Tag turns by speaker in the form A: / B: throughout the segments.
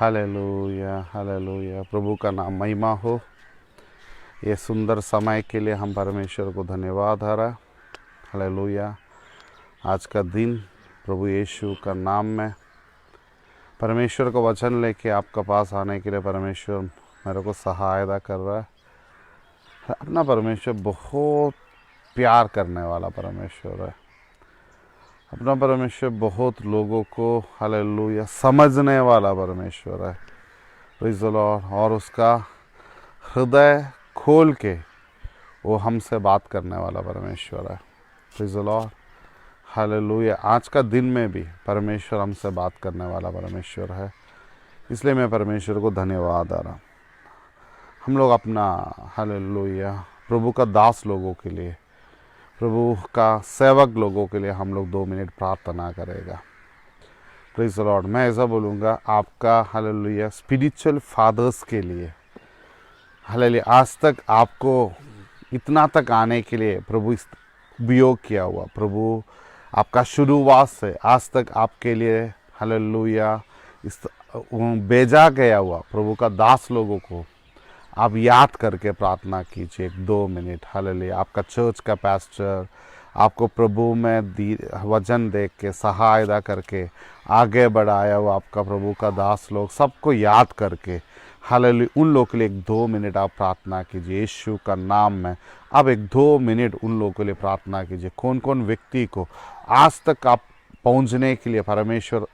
A: Hallelujah hallelujah. प्रभु का नाम महिमा हो। ये सुंदर समय के लिए हम परमेश्वर को धन्यवाद है। हालेलुया। आज का दिन प्रभु यीशु का नाम में परमेश्वर का वचन लेके आपका पास आने के लिए परमेश्वर मेरे को सहायता कर रहा है। अपना परमेश्वर बहुत प्यार करने वाला परमेश्वर है। अपना परमेश्वर बहुत लोगों को हालेलुया समझने वाला परमेश्वर है। Praise the Lord. और उसका हृदय खोल के वो हमसे बात करने वाला परमेश्वर है। Praise the Lord. हालेलुया। आज का दिन में भी परमेश्वर हमसे बात करने वाला परमेश्वर है, इसलिए मैं परमेश्वर को धन्यवाद दे रहा। हम लोग अपना हालेलुया प्रभु का दास लोगों के लिए, प्रभु का सेवक लोगों के लिए हम लोग 2 मिनट प्रार्थना करेगा। Praise the Lord. मैं ऐसा बोलूँगा, आपका हालेलुया स्पिरिचुअल फादर्स के लिए, हालेलुया आज तक आपको इतना तक आने के लिए प्रभु उपयोग किया हुआ, प्रभु आपका शुरुआत से आज तक आपके लिए हालेलुया इस भेजा गया हुआ प्रभु का दास लोगों को आप याद करके प्रार्थना कीजिए 2 मिनट। हालेलुया। आपका चर्च का पास्टर आपको प्रभु में वचन देख के सहायता करके आगे बढ़ाया हुआ आपका प्रभु का दास लोग सबको याद करके हालेलुया उन लोगों के लिए 2 मिनट आप प्रार्थना कीजिए यीशु का नाम में। अब 2 मिनट उन लोगों के लिए प्रार्थना कीजिए। कौन कौन व्यक्ति को आज तक आप पहुंचने के लिए परमेश्वर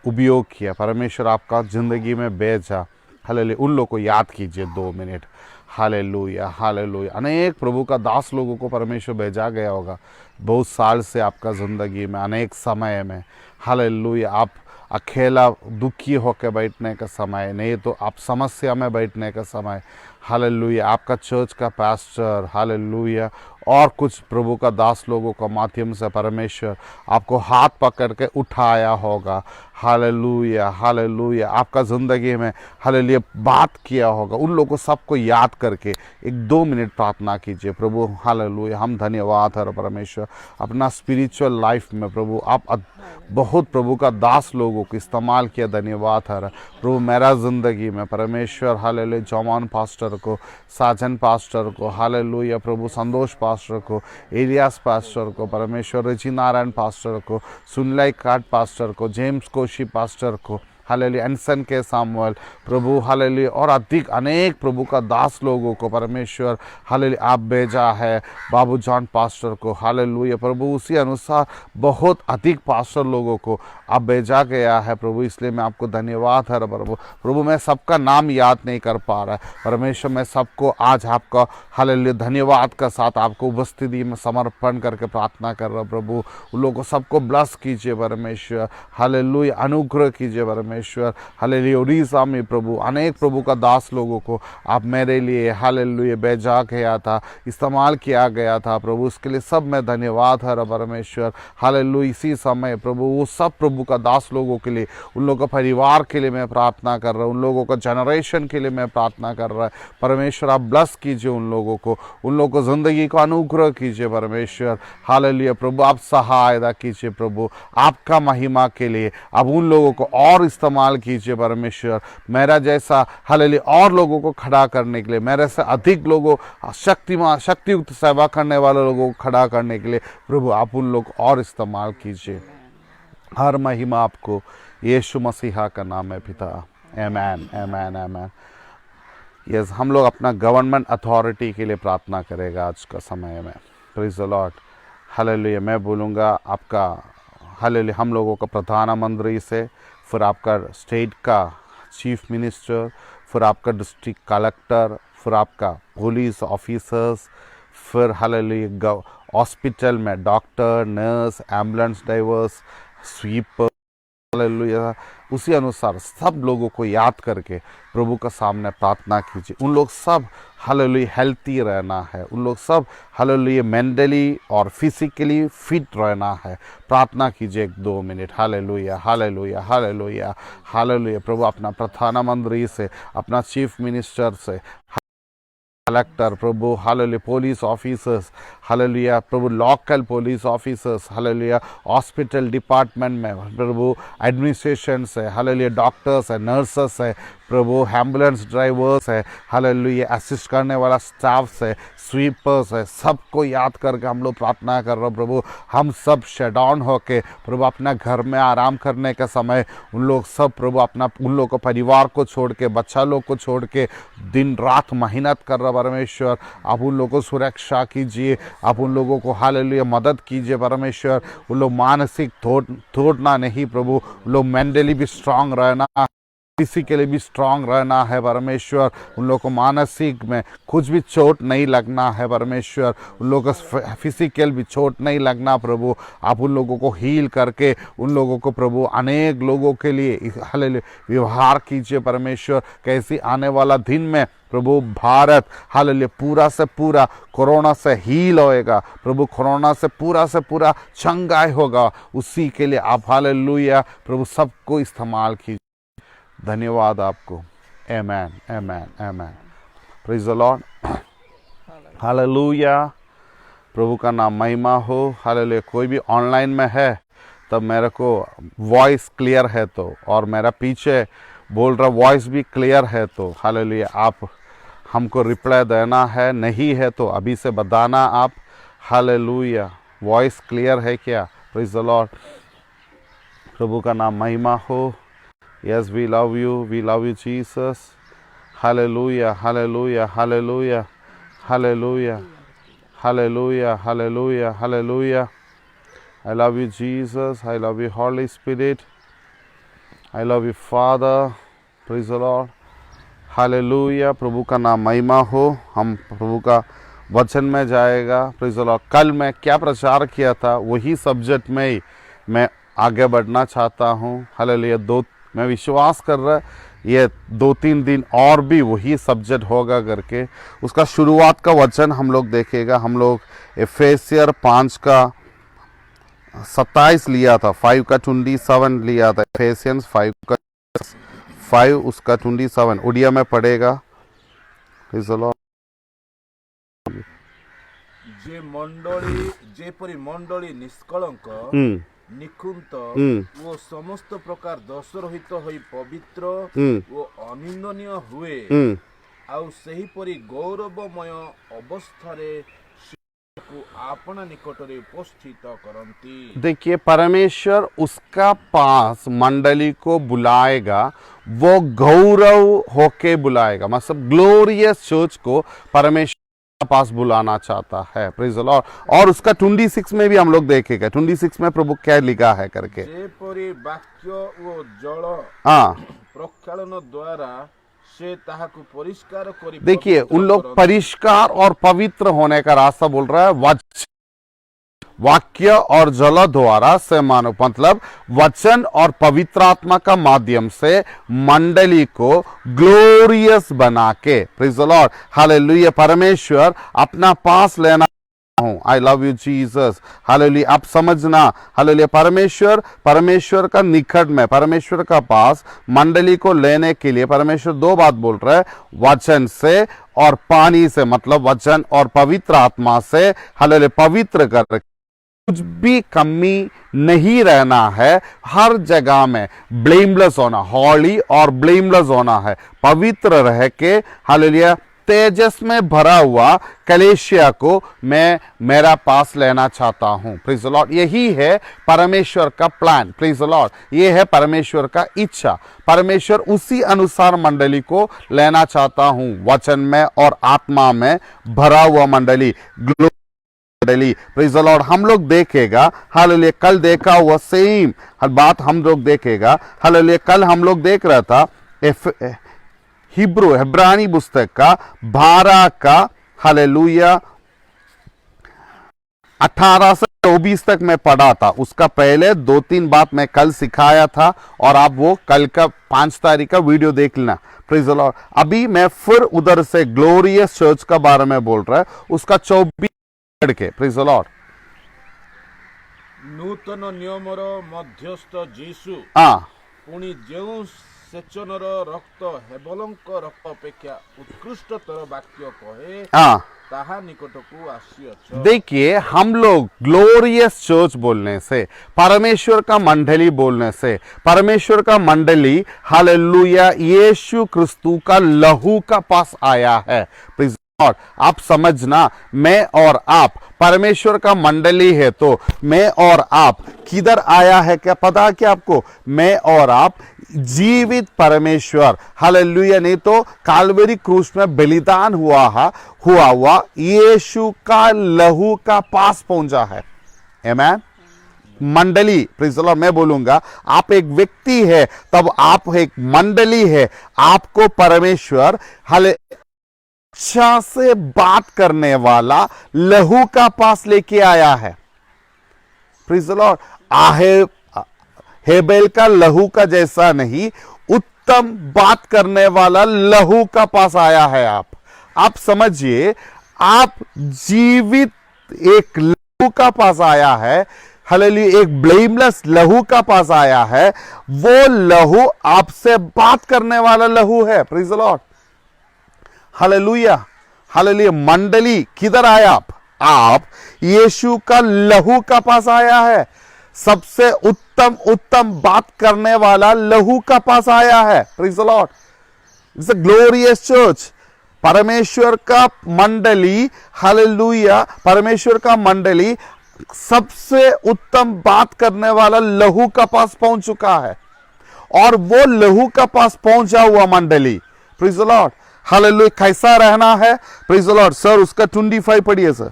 A: उपयोग किया, परमेश्वर आपका ज़िंदगी में भेजा, हालेलुया उन लोगों को याद कीजिए 2 मिनट। Hallelujah hallelujah. अनेक प्रभु का दास लोगों को परमेश्वर भेजा गया होगा बहुत साल से आपका ज़िंदगी में, अनेक समय में। हालेलुया। आप अकेला दुखी होकर बैठने का समय नहीं तो आप समस्या में बैठने का समय, हालेलुया आपका चर्च का पास्टर हालेलुया और कुछ प्रभु का दास लोगों का माध्यम से परमेश्वर आपको हाथ पकड़ के उठाया होगा। Hallelujah hallelujah. आपका ज़िंदगी में हालेलुया बात किया होगा, उन लोगों को सबको याद करके 2 मिनट प्रार्थना कीजिए। प्रभु हालेलुया हम धन्यवाद है परमेश्वर अपना स्पिरिचुअल लाइफ में प्रभु आप बहुत प्रभु का दास लोगों को इस्तेमाल किया। धन्यवाद है प्रभु मेरा ज़िंदगी में परमेश्वर हालेलुया जॉन पास्टर को, साजन पास्टर को, हालेलुया प्रभु संतोष पास्टर को, एलियास पास्टर को, परमेश्वर रिची नारायण पास्टर को, सुनलाई काट पास्टर को, जेम्स कोशी पास्टर को, हालेलुया एनसन के सामुएल प्रभु हालेलुया और अधिक अनेक प्रभु का दास लोगों को परमेश्वर हालेलुया आप भेजा है। बाबू जॉन पास्टर को हालेलुया प्रभु उसी अनुसार बहुत अधिक पास्टर लोगों को आप भेजा गया है प्रभु, इसलिए मैं आपको धन्यवाद है प्रभु मैं सबका नाम याद नहीं कर पा रहा है परमेश्वर। मैं सबको आज आपका हालेलुया धन्यवाद का साथ आपको उपस्थिति में समर्पण करके प्रार्थना कर रहा प्रभु। उन लोगों को सबको ब्लस कीजिए परमेश्वर, हालेलुया अनुग्रह कीजिए परमेश्वर। हालेलुया उड़ीसा में प्रभु अनेक प्रभु का दास लोगों को आप मेरे लिए हालेलुया भेजा गया था, इस्तेमाल किया गया था प्रभु, उसके लिए सब मैं धन्यवाद है परमेश्वर। हालेलुया इसी समय प्रभु वो सब प्रभु का दास लोगों के लिए, उन लोगों का परिवार के लिए मैं प्रार्थना कर रहा हूँ, उन लोगों का जनरेशन के लिए मैं प्रार्थना कर रहा है परमेश्वर। आप ब्लस कीजिए उन लोगों को ज़िंदगी को अनुग्रह कीजिए परमेश्वर। हालेलुया प्रभु आप सहायता कीजिए प्रभु आपका महिमा के लिए। अब उन लोगों को और इस्तेमाल कीजिए परमेश्वर, मेरा जैसा हालेलुया और लोगों को खड़ा करने के लिए, मेरे से अधिक लोगों शक्तियुक्त सेवा करने वाले लोगों को खड़ा करने के लिए प्रभु आप उन लोग और इस्तेमाल कीजिए। हर महिमा आपको यीशु मसीहा का नाम है पिता। आमीन आमीन आमीन। यस हम लोग अपना गवर्नमेंट अथॉरिटी के लिए प्रार्थना करेगा आज का समय में। Praise the Lord. हालेलुया मैं बोलूँगा आपका हालेलुया हम लोगों का प्रधानमंत्री से, फिर आपका स्टेट का चीफ मिनिस्टर, फिर आपका डिस्ट्रिक्ट कलेक्टर, फिर आपका पुलिस ऑफिसर्स, फिर हालेलुया हॉस्पिटल में doctor, nurse, ambulance drivers, sweeper, hallelujah उसी अनुसार सब लोगों को याद करके प्रभु का सामने प्रार्थना कीजिए। उन लोग सब हालेलुया हेल्थी रहना है, उन लोग सब हालेलुया मेंटली और फिजिकली फिट रहना है। प्रार्थना कीजिए 2 मिनट। हालेलुया हालेलुया हालेलुया हालेलुया प्रभु अपना प्रधानमंत्री से, अपना चीफ मिनिस्टर से, कलेक्टर प्रभु हालेलुया पुलिस ऑफिसर्स हालेलुया प्रभु local police officers, hallelujah hospital department में प्रभु एडमिनिस्ट्रेशंस है, हालेलुया डॉक्टर्स है, नर्सेस है प्रभु, एम्बुलेंस ड्राइवर्स है, हालेलुया असिस्ट करने वाला स्टाफ्स है, स्वीपर्स है, सबको याद करके हम लोग प्रार्थना कर रहे हो प्रभु। हम सब शट डाउन होके प्रभु अपना घर में आराम करने का समय उन लोग सब प्रभु अपना उन लोग को परिवार को छोड़ के, बच्चा लोग को छोड़ के दिन रात मेहनत कर रहा परमेश्वर, आप उन लोगों को सुरक्षा कीजिए, आप उन लोगों को हालेलुया मदद कीजिए परमेश्वर। उन लोग मानसिक तोड़ना नहीं प्रभु, उन लोग मेंटली भी स्ट्रांग रहना, फिजिकली भी स्ट्रांग रहना है परमेश्वर। उन लोगों को मानसिक में कुछ भी चोट नहीं लगना है परमेश्वर, उन लोगों को फिजिकल भी चोट नहीं लगना प्रभु। आप उन लोगों को हील करके उन लोगों को प्रभु अनेक लोगों के लिए हालेलुया व्यवहार कीजिए परमेश्वर। कैसी आने वाला दिन में प्रभु भारत हालेलुया पूरा से पूरा कोरोना से हील होएगा प्रभु, कोरोना से पूरा चंगाई होगा, उसी के लिए आप हालेलुया प्रभु सबको इस्तेमाल कीजिए। धन्यवाद आपको। Amen amen amen. Praise the Lord. Hallelujah प्रभु का नाम महिमा हो। हालेलुया कोई भी ऑनलाइन में है तब मेरे को वॉइस क्लियर है तो, और मेरा पीछे बोल रहा वॉइस भी क्लियर है तो हालेलुया आप हमको रिप्लाई देना है, नहीं है तो अभी से बताना आप। हालेलुया वॉइस क्लियर है क्या? Praise the Lord. प्रभु का नाम महिमा हो। Yes, we love you Jesus. Hallelujah, hallelujah, hallelujah, hallelujah, hallelujah, hallelujah, hallelujah. I love you Jesus, I love you Holy Spirit, I love you Father. Praise the Lord. Hallelujah. प्रभु का नाम महिमा हो। हम प्रभु का वचन में जाएगा। Praise the Lord. कल मैं क्या प्रचार किया था वही सब्जेक्ट में ही मैं आगे बढ़ना चाहता हूँ। हालेलुया मैं विश्वास कर रहा ये 2-3 दिन और भी वही सब्जेक्ट होगा करके। उसका शुरुआत का वचन हम लोग देखेगा। हम लोग एफेसियर 5 का 27 लिया था, 5 का 27 लिया था। एफेसियंस 5 का 5 उसका 27 उड़िया में पढ़ेगा।
B: जे मंडली जेपरी मंडली निष्कलंक निकुंत वो समस्त प्रकार दोष रहित होई पवित्र वो अनिंदनीय हुए आउ सही परी गौरवमय अवस्थारे को अपना निकटरे उपस्थित करंती।
A: देखिए परमेश्वर उसका पास मंडली को बुलाएगा, वो गौरव होके बुलाएगा, मतलब ग्लोरियस चर्च को परमेश्वर पास बुलाना चाहता है। Praise the Lord. और उसका 26 में भी हम लोग देखेगा, 26 में प्रभु क्या लिखा है करके।
B: जेपरी वाक्य वो जल प्रक्षालन द्वारा से ताहाकु परिष्कार करी। देखिए
A: उन लोग परिष्कार और पवित्र होने का रास्ता बोल रहा है वाक्य और जल द्वारा से मानो, मतलब वचन और पवित्र आत्मा का माध्यम से मंडली को ग्लोरियस बना के। Praise the Lord. हालेलुया परमेश्वर अपना पास लेना हूं। आई लव यू जीसस। हालेलुया आप समझना। हालेलुया परमेश्वर का निकट में, परमेश्वर का पास मंडली को लेने के लिए परमेश्वर 2 बात बोल रहा है, वचन से और पानी से, मतलब वचन और पवित्र आत्मा से। हालेलुया पवित्र कर कुछ भी कमी नहीं रहना है, हर जगह में ब्लेमलेस होना, हॉली और ब्लेमलेस होना है, पवित्र रह के हालेलुया तेजस में भरा हुआ कलेशिया को मैं मेरा पास लेना चाहता हूं। Praise the Lord. यही है परमेश्वर का प्लान। Praise the Lord. ये है परमेश्वर का इच्छा। परमेश्वर उसी अनुसार मंडली को लेना चाहता हूं, वचन में और आत्मा में भरा हुआ मंडली। Praise the Lord. हम लोग देखेगा हालेलुया कल देखा हुआ सेम बात हम लोग देखेगा। हालेलुया कल हम लोग देख रहा था हिब्रानी पुस्तक का 12 का हालेलुया 18 से 24 तक मैं पढ़ा था। उसका पहले 2-3 बात मैं कल सिखाया था, और आप वो कल का 5 तारीख का वीडियो देख लेना। Praise the Lord. अभी मैं फिर उधर से ग्लोरियस चर्च का बारे में बोल रहा है, उसका 24 के। Praise the Lord.
B: नूतन नियमर मध्यस्थ जीसु पुणी जेउ ସେଚନର ରକ୍ତ ହେବଲଙ୍କ ରକ୍ତ ଅପେକ୍ଷା ଉତ୍କୃଷ୍ଟତର ବାକ୍ୟ କହେ
A: हाँ
B: ତାହା ନିକଟକୁ ଆସିଅଛ।
A: देखिए, हम लोग ग्लोरियस चर्च बोलने से, परमेश्वर का मंडली बोलने से, परमेश्वर का मंडली हालेलुया यीशु क्रिस्तु का लहू का पास आया है। प्लीज और आप समझना, मैं और आप परमेश्वर का मंडली है, तो मैं और आप किधर आया है क्या पता है क्या आपको? मैं और आप जीवित परमेश्वर हालेलुया, नहीं तो काल्वरी क्रूस में बलिदान हुआ यीशु का लहू का पास पहुंचा है। आमेन। मंडली, प्लीज लॉर्ड, मैं बोलूंगा आप एक व्यक्ति है, तब आप एक मंडली है। आपको परमेश्वर हाले इच्छा से बात करने वाला लहू का पास लेके आया है। प्लीज लॉर्ड, हेबेल का लहू का जैसा नहीं, उत्तम बात करने वाला लहू का पास आया है। आप समझिए, आप जीवित एक लहू का पास आया है। हालेलुया, एक ब्लेमलेस लहू का पास आया है। वो लहू आपसे बात करने वाला लहू है। Praise the Lord, hallelujah hallelujah. मंडली किधर आए आप यीशु का लहू का पास आया है। सबसे उत्तम बात करने वाला लहू का पास आया है। Praise the Lord, it's a glorious church. परमेश्वर का मंडली, हालेलुया, परमेश्वर का मंडली सबसे उत्तम बात करने वाला लहू का पास पहुंच चुका है, और वो लहू का पास पहुंचा हुआ मंडली, प्रेज द लॉर्ड, हालेलुया, कैसा रहना है? Praise the Lord. सर उसका 25 पढ़िए सर।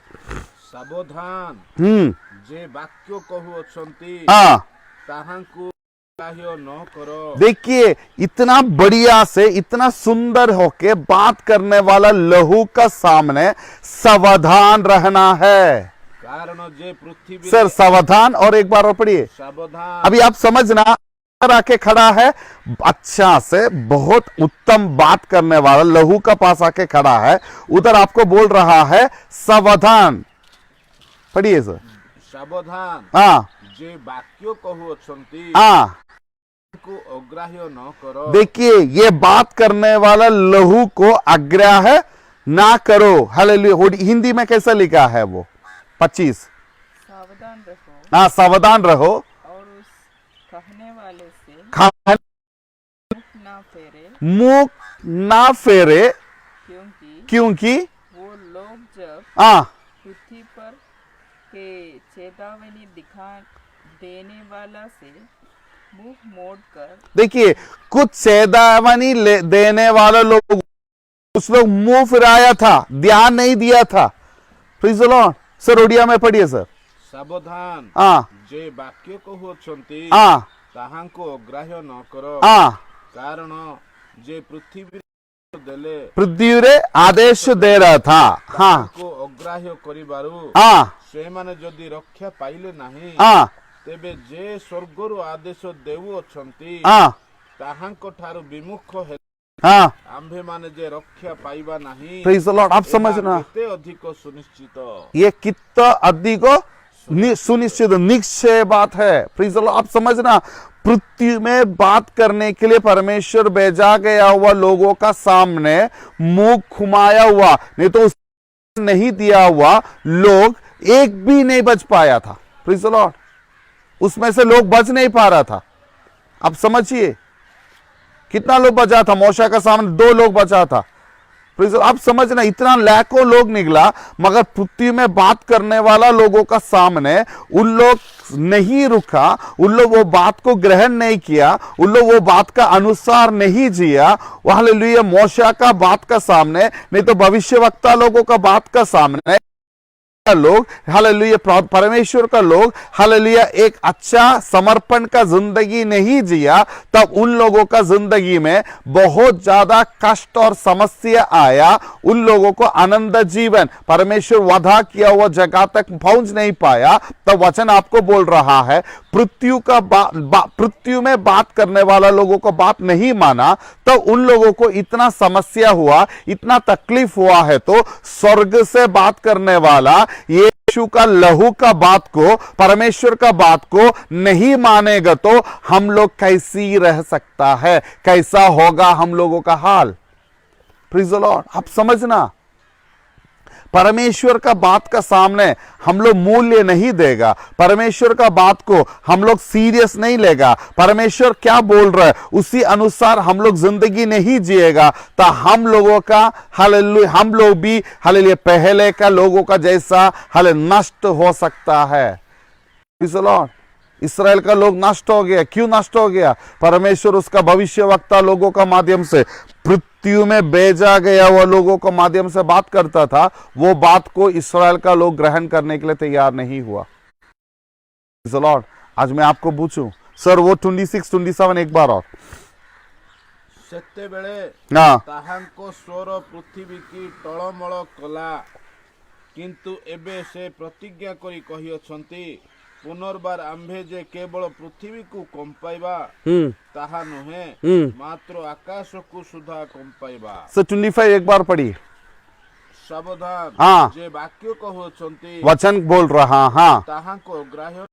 B: सावधान जे वाक्य कहूअछंती ताहांकु ग्राह्य न करो। देखिए, इतना बढ़िया से, इतना सुंदर होके बात करने वाला लहू का सामने सावधान रहना है। कारण जे पृथ्वी, सर सावधान, और एक बार और पढ़िए, सावधान। अभी आप समझना, आके खड़ा है, अच्छा से बहुत उत्तम बात करने वाला लहू का पास आके खड़ा है, उधर आपको बोल रहा है सावधान। पढ़िए सर। सावधान जे वाक्य कहूअछंती को अग्राह्य न करो। देखिए, ये बात करने वाला लहू को अग्राह्य ना करो। हालेलुया। हिंदी में कैसा लिखा है वो? 25,
C: सावधान रहो।
A: सावधान रहो
C: और उस कहने वाले से
A: मुख ना फेरे, क्योंकि
C: वो लोग जब पृथ्वी पर के चेतावनी दिखा देने वाला से मुंह मोड़कर, देखिए, कुछ चेतावनी देने वाला लोग, उस लोग मुंह फिराया था, ध्यान नहीं दिया था। Please Lord. सर ओडिया में पढ़िए सर। सावधान जे वाक्य कहूअछंती ताहांको अग्राह्य न करो, कारण जे पृथ्वी रे आदेश दे रहा था को अग्राह्य करिबारु से माने जदि रक्षा पाइले नाही, तेबे जे स्वर्गरु आदेश देउअछंती ताहांको ठारू विमुख हे, आम्भे माने जे रक्षा पाइबा नाही। Praise the Lord. आप समझना, कितने अधिक सुनिश्चित, ये कितना अधिक सुनिश्चित निश्चय बात है। Praise the Lord. आप समझना, पृथ्वी में बात करने के लिए परमेश्वर भेजा गया हुआ लोगों का सामने मुंह घुमाया हुआ, नहीं तो नहीं दिया हुआ लोग एक भी नहीं बच पाया था। Praise the Lord. उसमें से लोग बच नहीं पा रहा था। अब समझिए, कितना लोग बचा था? मूसा का सामने 2 लोग बचा था। आप समझना, इतना लाखों लोग निकला, मगर पृथ्वी में बात करने वाला लोगों का सामने उन लोग नहीं रुका, उन लोग वो बात को ग्रहण नहीं किया, उन लोग वो बात का अनुसार नहीं जिया। हालेलुया। मूसा का बात का सामने, नहीं तो भविष्यवक्ता लोगों का बात का सामने लोग, हालेलुया, परमेश्वर का लोग, हालेलुया, एक अच्छा समर्पण का जिंदगी नहीं जिया, तब उन लोगों का जिंदगी में बहुत ज्यादा कष्ट और समस्या आया। उन लोगों को आनंद जीवन, परमेश्वर वादा किया हुआ जगह तक पहुंच नहीं पाया। तब वचन आपको बोल रहा है, पृथ्वी में बात करने वाला लोगों को बात नहीं माना, तो उन लोगों को इतना समस्या हुआ, इतना तकलीफ हुआ है, तो स्वर्ग से बात करने वाला ये
A: यीशु का लहू का बात को, परमेश्वर का बात को नहीं मानेगा तो हम लोग कैसी रह सकता है, कैसा होगा हम लोगों का हाल। Praise the Lord. आप समझना, परमेश्वर का बात का सामने हम लोग मूल्य नहीं देगा, परमेश्वर का बात को हम लोग सीरियस नहीं लेगा, परमेश्वर क्या बोल रहा है उसी अनुसार हम लोग जिंदगी नहीं जिएगा, तो हम लोगों का हालेलुया, हम लोग भी हालेलुया पहले का लोगों का जैसा नष्ट हो सकता है। Praise the Lord. इस्राएल का लोग नष्ट हो गया। क्यों नष्ट हो गया? परमेश्वर उसका भविष्यवक्ता लोगों का माध्यम से पृथ्वी में भेजा गया हुआ लोगों को माध्यम से बात करता था, वो बात को इस्राएल का लोग ग्रहण करने के लिए तैयार नहीं हुआ। लॉर्ड, आज मैं आपको पूछूं सर वो 26, 27 एक बार और
C: ସେତେବେଳେ
A: हाँ
C: ତାହାଙ୍କ ସ୍ୱର ପୃଥିବୀକି ଟଳମଳ କଲା, କିନ୍ତୁ ଏବେ ସେ ପ୍ରତିଜ୍ଞା କରି କହିଅଛନ୍ତି, ପୁନର୍ବାର ଆମ୍ଭେ ଯେ କେବଳ ପୃଥିବୀକୁ କମ୍ପାଇବା ତାହା ନୁହେଁ, ମାତ୍ର ଆକାଶକୁ ସୁଦ୍ଧା କମ୍ପାଇବା।
A: सर 25 एक बार पढ़िए।
C: ସାବଧାନ,
A: हाँ
C: ଯେ ବାକ୍ୟ କହୁଅଛନ୍ତି
A: वचन बोल रहा, हाँ
C: ତାହାଙ୍କ ଗ୍ରାହ୍ୟ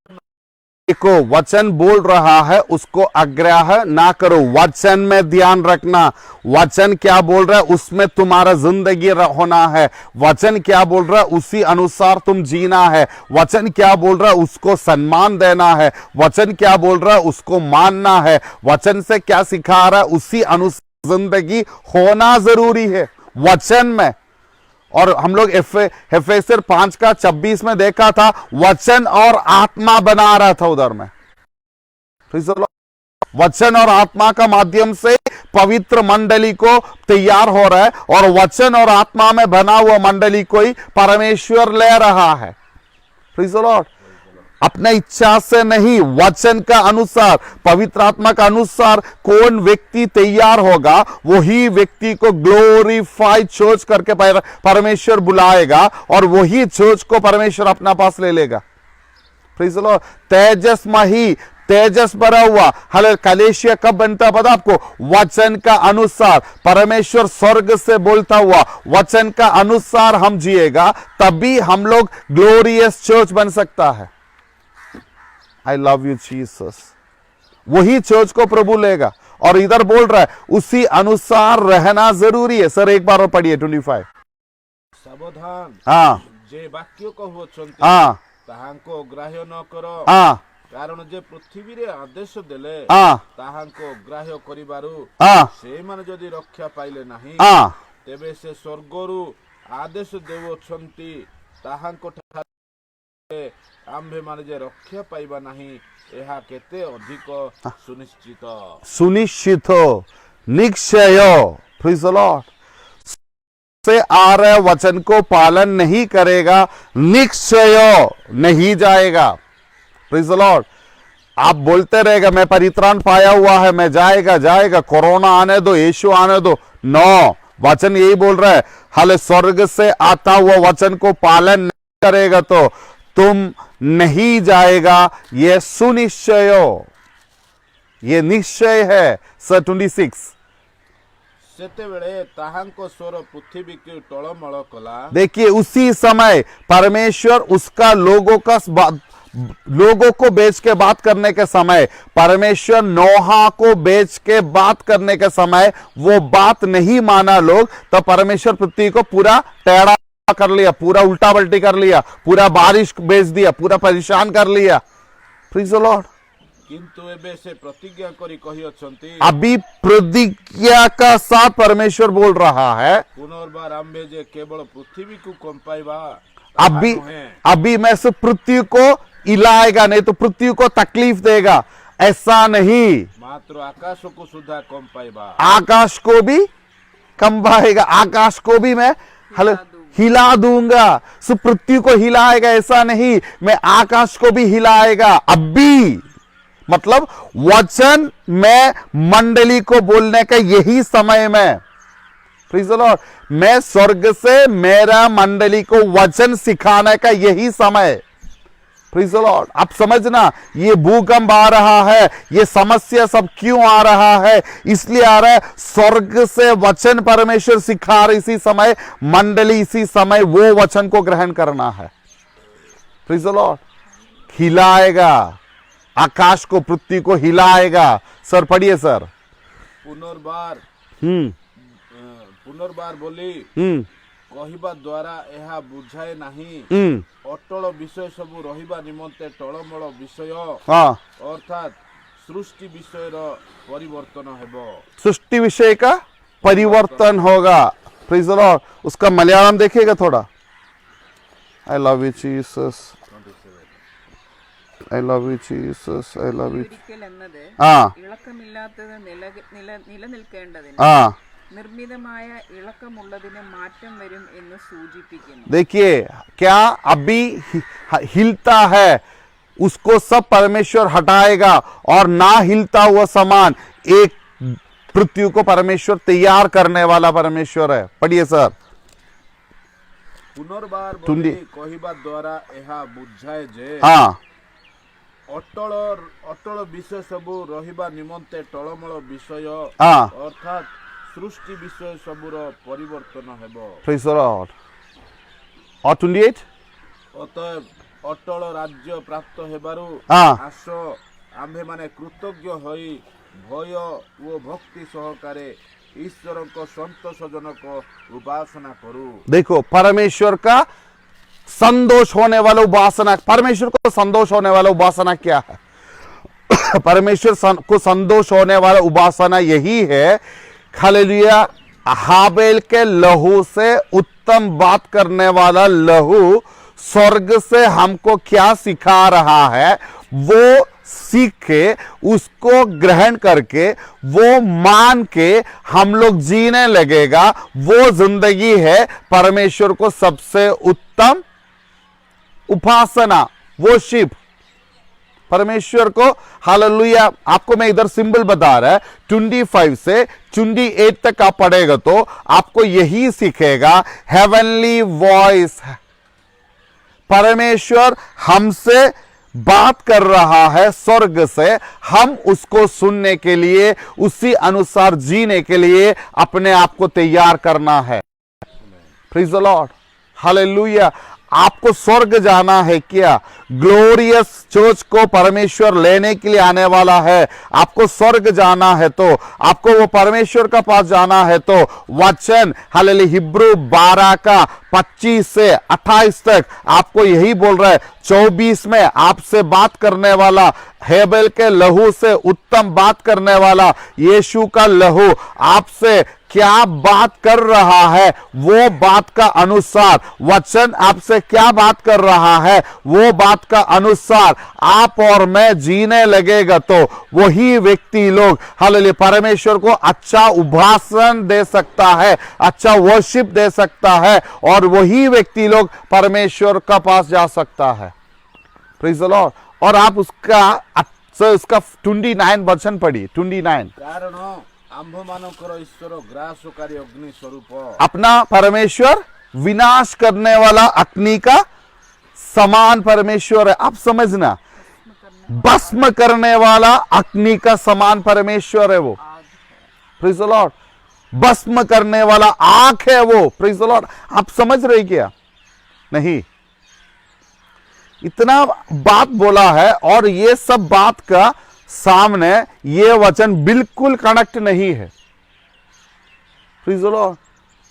A: देखो वचन बोल रहा है, उसको अग्राह्य ना करो। वचन में ध्यान रखना, वचन क्या बोल रहा है उसमें तुम्हारा जिंदगी होना है। वचन क्या बोल रहा है उसी अनुसार तुम जीना है। वचन क्या बोल रहा है उसको सम्मान देना है। वचन क्या बोल रहा है उसको मानना है। वचन से क्या सिखा रहा है उसी अनुसार जिंदगी होना जरूरी है वचन में। और हम लोग एफेसर 5:26 में देखा था, वचन और आत्मा बना रहा था उधर में। वचन और आत्मा का माध्यम से पवित्र मंडली को तैयार हो रहा है, और वचन और आत्मा में बना हुआ मंडली को ही परमेश्वर ले रहा है। Praise the Lord. अपने इच्छा से नहीं, वचन का अनुसार, पवित्र आत्मा का अनुसार कौन व्यक्ति तैयार होगा वही व्यक्ति को ग्लोरीफाइड चर्च करके परमेश्वर बुलाएगा, और वही चर्च को परमेश्वर अपना पास ले लेगा। Praise the Lord. तेजस्मयी, तेजस भरा हुआ हले कलेशिया कब बनता है पता आपको? वचन का अनुसार, परमेश्वर स्वर्ग से बोलता हुआ वचन का अनुसार हम जिएगा, तभी हम लोग ग्लोरियस चर्च बन सकता है। आई लव यू जीसस। वही चर्च को प्रभु लेगा, और इधर बोल रहा है उसी अनुसार रहना जरूरी है। सर एक बार और पढ़िए 25।
C: ସାବଧାନ,
A: हाँ
C: ଯେ ବାକ୍ୟ କହୁଅଛନ୍ତି
A: हाँ
C: ତାହାଙ୍କ ଗ୍ରାହ୍ୟ ନ କର,
A: हाँ
C: କାରଣ ଯେ ପୃଥିବୀରେ ଆଦେଶ ଦେଲେ
A: हाँ
C: ତାହାଙ୍କ ଗ୍ରାହ୍ୟ କରିବାରୁ
A: हाँ
C: ସେମାନେ ଯଦି ରକ୍ଷା ପାଇଲେ ନାହିଁ,
A: हाँ
C: ତେବେ ସେ ସ୍ୱର୍ଗରୁ ଆଦେଶ ଦେଉଅଛନ୍ତି ତାହାଙ୍କ ଠାରେ ଆମ୍ଭେମାନେ ଯେ ରକ୍ଷା ପାଇବା ନାହିଁ, ଏହା କେତେ ଅଧିକ ସୁନିଶ୍ଚିତ।
A: सुनिश्चित हो, निश्चय हो। Praise the Lord. से आ रहे वचन को पालन नहीं करेगा, निश्चय नहीं जाएगा। Praise the Lord. आप बोलते रहेगा मैं परित्राण पाया हुआ है, मैं जाएगा, कोरोना आने दो, यीशु आने दो। नो, वचन यही बोल रहा है, हाले स्वर्ग से आता हुआ वचन को पालन नहीं करेगा तो तुम नहीं जाएगा, ये सुनिश्चय हो, ये निश्चय है। सर 26।
C: ସେତେବେଳେ ତାହାଙ୍କ ସ୍ୱର ପୃଥିବୀକୁ ଟଳମଳ କଲା।
A: देखिए उसी समय परमेश्वर उसका लोगों को बेच के बात करने के समय, परमेश्वर नोहा को बेच के बात करने के समय वो बात नहीं माना लोग, तो परमेश्वर पृथ्वी को पूरा टेढ़ा कर लिया, पूरा उल्टा पलटी कर लिया, पूरा बारिश बेच दिया, पूरा परेशान कर लिया। Praise the Lord.
C: କିନ୍ତୁ ଏବେ ସେ ପ୍ରତିଜ୍ଞା କରି କହିଅଛନ୍ତି,
A: अभी प्रतिज्ञा का साथ परमेश्वर बोल रहा है,
C: ପୁନର୍ବାର ଆମ୍ଭେ ଯେ କେବଳ ପୃଥିବୀକୁ କମ୍ପାଇବା
A: अभी मैं सिर्फ पृथ्वी को हिलाएगा नहीं तो पृथ्वी को तकलीफ देगा, ऐसा नहीं,
C: ମାତ୍ର ଆକାଶକୁ ସୁଦ୍ଧା କମ୍ପାଇବା।
A: आकाश को भी कंपाएगा, आकाश को भी मैं हिला दूंगा। सिर्फ पृथ्वी को हिलाएगा ऐसा नहीं, मैं आकाश को भी हिलाएगा। अभी मतलब वचन में मंडली को बोलने का यही समय में, प्रेज़ द लॉर्ड, मैं स्वर्ग से मेरा मंडली को वचन सिखाने का यही समय। Praise the Lord. आप समझना, ये भूकंप आ रहा है, ये समस्या सब क्यों आ रहा है, इसलिए आ रहा है स्वर्ग से वचन परमेश्वर सिखा रहे, इसी समय मंडली, इसी समय वो वचन को ग्रहण करना है। Praise the Lord. हिलाएगा, आकाश को, पृथ्वी को हिलाएगा। सर पढ़िए सर।
C: पुनर्बार बोली କହିବା ଦ୍ୱାରା ଏହା ବୁଝାଏ ନାହିଁ। ଅଟଳ ବିଷୟ ସବୁ ରହିବା ନିମନ୍ତେ ଟଳମଳ ବିଷୟ ଅର୍ଥାତ୍ सृष्टि विषय परिवर्तन हेबो।
A: सृष्टि विषय का परिवर्तन होगा। Praise the Lord. उसका मलयालम देखिएगा थोड़ा। I love you Jesus, I love you Jesus, I love you.
D: ഇളക്കമില്ലാത്തത് നിലനിൽക്കേണ്ടതിന് നിർമ്മിതമായ ഇളക്കമുള്ളതിന് മാറ്റം വരും എന്ന് സൂചിപ്പിക്കുന്നു।
A: देखिए क्या अभी हिलता है उसको सब परमेश्वर हटाएगा और ना हिलता हुआ सामान एक पृथ्वी को परमेश्वर तैयार करने वाला परमेश्वर है। पढ़िए सर।
C: पुनर्बार बोली कहवा द्वारा ଏହା ବୁଝାଏ ଯେ ଅଟଳ ବିଷୟ ସବୁ ରହିବା ନିମନ୍ତେ ଟଳମଳ ବିଷୟ ଅର୍ଥାତ୍ ସୃଷ୍ଟି ବିଷୟ ସବୁର ପରିବର୍ତ୍ତନ ହେବ।
A: Praise the Lord। और 28
C: ଅତଏବ ଅଟଳ ରାଜ୍ୟ ପ୍ରାପ୍ତ ହେବାରୁ ଆସ ଆମ୍ଭେ ମାନେ କୃତଜ୍ଞ ହୋଇ ଭୟ ଓ ଭକ୍ତି ସହକାରେ ଈଶ୍ୱରଙ୍କ ସନ୍ତୋଷଜନକ ଉପାସନା କରୁ।
A: देखो परमेश्वर का संतोष होने वाला उपासना, परमेश्वर को संतोष होने वाला उपासना क्या है? परमेश्वर को संतोष होने वाला उपासना यही है, हालेलुया, हाबेल के लहू से उत्तम बात करने वाला लहू स्वर्ग से हमको क्या सिखा रहा है वो सीख के उसको ग्रहण करके वो मान के हम लोग जीने लगेगा। वो जिंदगी है परमेश्वर को सबसे उत्तम उपासना, वो शिव परमेश्वर को। हालेलुया। आपको मैं इधर सिंबल बता रहा है 25 से 28 तक आप पढ़ेगा तो आपको यही सीखेगा। हेवनली वॉइस, परमेश्वर हमसे बात कर रहा है स्वर्ग से, हम उसको सुनने के लिए उसी अनुसार जीने के लिए अपने आप को तैयार करना है। Praise the Lord. हालेलुया। आपको स्वर्ग जाना है क्या? ग्लोरियस चर्च को परमेश्वर लेने के लिए आने वाला है। आपको स्वर्ग जाना है तो, आपको वो परमेश्वर का पास जाना है तो वचन हालेलुया हिब्रू 12 का 25 से 28 तक आपको यही बोल रहा है। 24 में आपसे बात करने वाला, हेबेल के लहू से उत्तम बात करने वाला यीशु का लहू आपसे क्या बात कर रहा है, वो बात का अनुसार वचन आपसे क्या बात कर रहा है वो बात का अनुसार आप और मैं जीने लगेगा तो वही व्यक्ति लोग हालेलुया परमेश्वर को अच्छा उपासन दे सकता है, अच्छा वर्शिप दे सकता है और वही व्यक्ति लोग परमेश्वर का पास जा सकता है। Praise the Lord. और आप उसका 29 वचन पढ़िए। 29 अपना परमेश्वर विनाश करने वाला अग्नि का समान परमेश्वर है। आप समझना, भस्म करने वाला अग्नि का समान परमेश्वर है वो। Praise the Lord. भस्म करने वाला आग है वो। Praise the Lord. आप समझ रहे क्या? नहीं, इतना बात बोला है और ये सब बात का सामने ये वचन बिल्कुल कनेक्ट नहीं है। Praise the Lord.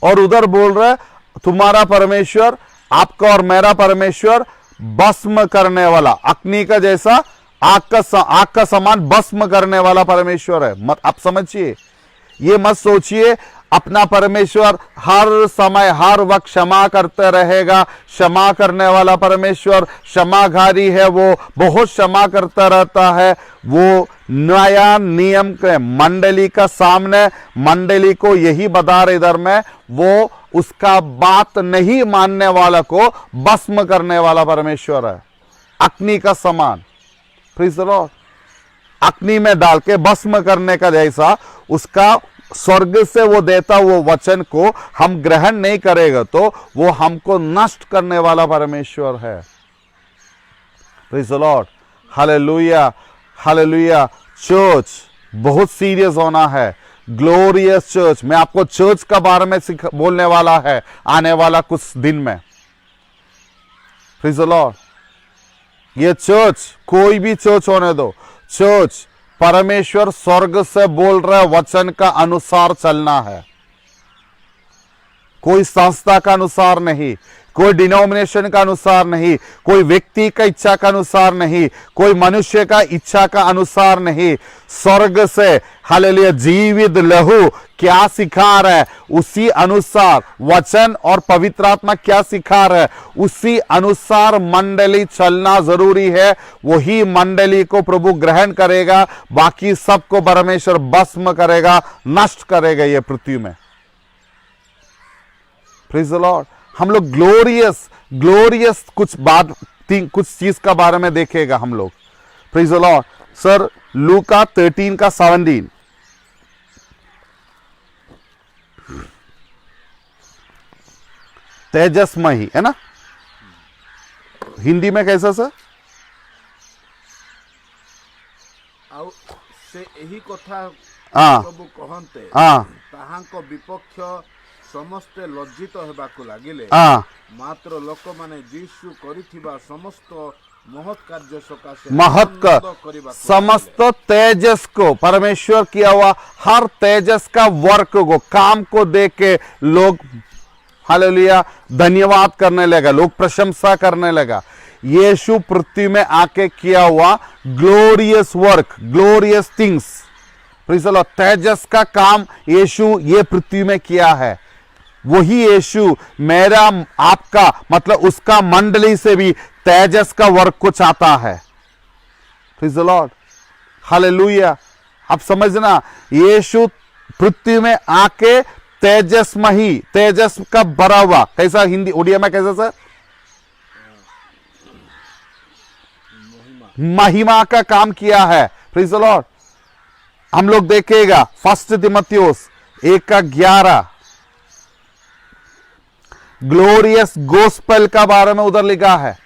A: और उधर बोल रहा है तुम्हारा परमेश्वर, आपका और मेरा परमेश्वर भस्म करने वाला, अग्नि का जैसा आग का समान भस्म करने वाला परमेश्वर है। मत आप समझिए, ये मत सोचिए अपना परमेश्वर हर समय हर वक्त क्षमा करते रहेगा। क्षमा करने वाला परमेश्वर क्षमाघारी है, वो बहुत क्षमा करता रहता है। वो नया नियम के मंडली का सामने मंडली को यही बता रहे इधर में, वो उसका बात नहीं मानने वाला को भस्म करने वाला परमेश्वर है, अग्नि का समान। Praise the Lord. अग्नि में डाल के भस्म करने का जैसा उसका स्वर्ग से वो देता वो वचन को हम ग्रहण नहीं करेगा तो वो हमको नष्ट करने वाला परमेश्वर है। Praise the Lord. Hallelujah, hallelujah. Church बहुत सीरियस होना है। Glorious church. मैं आपको चर्च का बारे में बोलने वाला है आने वाला कुछ दिन में। Praise the Lord. ये चर्च, कोई भी चर्च होने दो, चर्च परमेश्वर स्वर्ग से बोल रहे वचन का अनुसार चलना है, कोई संस्था का अनुसार नहीं, कोई डिनोमिनेशन का अनुसार नहीं, कोई व्यक्ति का इच्छा का अनुसार नहीं, कोई मनुष्य का इच्छा का अनुसार नहीं। स्वर्ग से हालेलुया जीवित लहू क्या सिखा रहा है उसी अनुसार, वचन और पवित्र आत्मा क्या सिखा रहा है उसी अनुसार मंडली चलना जरूरी है। वही मंडली को प्रभु ग्रहण करेगा, बाकी सबको परमेश्वर भस्म करेगा, नष्ट करेगा ये पृथ्वी में। Praise the Lord. हम लोग ग्लोरियस कुछ चीज का बारे में देखेगा हम लोग। Praise the Lord. सर लूका 13 का 17 तेजस्मयी है ना, हिंदी में कैसा सर?
C: ଆଉ ସେ ଏହି କଥା
A: हाँ
C: ସବୁ କହନ୍ତେ
A: हाँ
C: ତାହାଙ୍କ ବିପକ୍ଷ ସମସ୍ତେ ଲଜ୍ଜିତ ହେବାକୁ ଲାଗିଲେ।
A: हाँ
C: ମାତ୍ର ଲୋକମାନେ ଯୀଶୁ କରିଥିବା ସମସ୍ତ ମହତ୍ କାର୍ଯ୍ୟ ସକାଶେ
A: महत का
C: ଆନନ୍ଦ କରିବାକୁ
A: समस्त तेजस को, परमेश्वर किया हुआ हर तेजस का वर्क को, काम को देख के लोग हालेलुया धन्यवाद करने लगा, लोग प्रशंसा करने लगा। यीशु पृथ्वी में आके किया हुआ ग्लोरियस वर्क, ग्लोरियस थिंग्स, तेजस का काम यीशु ये पृथ्वी में किया है। वही यीशु मेरा आपका मतलब उसका मंडली से भी तेजस का वर्क को चाहता है। Praise the Lord, hallelujah. आप समझना, यीशु पृथ्वी में आके तेजस्मयी, तेजस का भरा हुआ, कैसा हिंदी उड़िया में कैसा सर? महिमा का काम किया है। Praise the Lord. हम लोग देखेगा 1 तिमोथियुस 1:11 ग्लोरियस गोस्पेल का बारे में उधर लिखा है।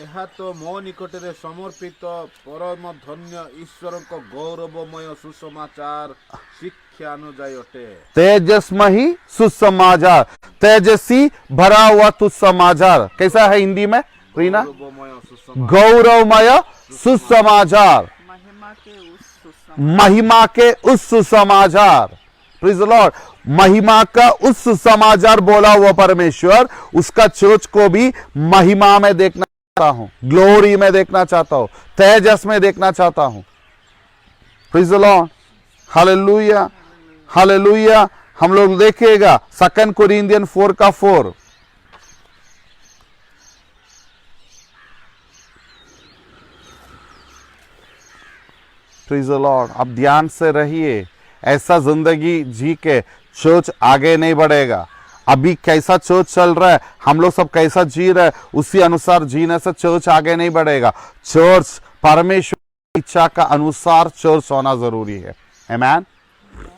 C: ଏହା ତ ମୋ ନିକଟରେ ସମର୍ପିତ ପରମ ଧନ୍ୟ ଈଶ୍ୱରଙ୍କ ଗୌରବମୟ ସୁସମାଚାର ଶିକ୍ଷା ଅନୁଯାୟୀ ଅଟେ।
A: तेजस्मयी सुसमाचार, तेजसी भरा हुआ सुसमाचार, कैसा है हिंदी में रीना?
C: ଗୌରବମୟ ସୁସମାଚାର
A: गौरवमय सुसमाचार,
D: महिमा के उस सुसमाचार।
A: महिमा के उस सुसमाचार। Praise the Lord. महिमा का उस सुसमाचार बोला हुआ परमेश्वर उसका चर्च को भी महिमा में देखना चाहता हूं, ग्लोरी में देखना चाहता हूं, तेजस में देखना चाहता हूं। Praise the Lord, hallelujah, hallelujah. हम लोग देखेगा 2 कोरिन्थियन 4:4 प्रेज़ द लॉर्ड। अब ध्यान से रहिए, ऐसा जिंदगी जी के चर्च आगे नहीं बढ़ेगा। अभी कैसा चर्च चल रहा है, हम लोग सब कैसा जी रहे हैं, उसी अनुसार जीने से चर्च आगे नहीं बढ़ेगा। चर्च परमेश्वर की इच्छा का अनुसार चर्च होना जरूरी है। आमीन।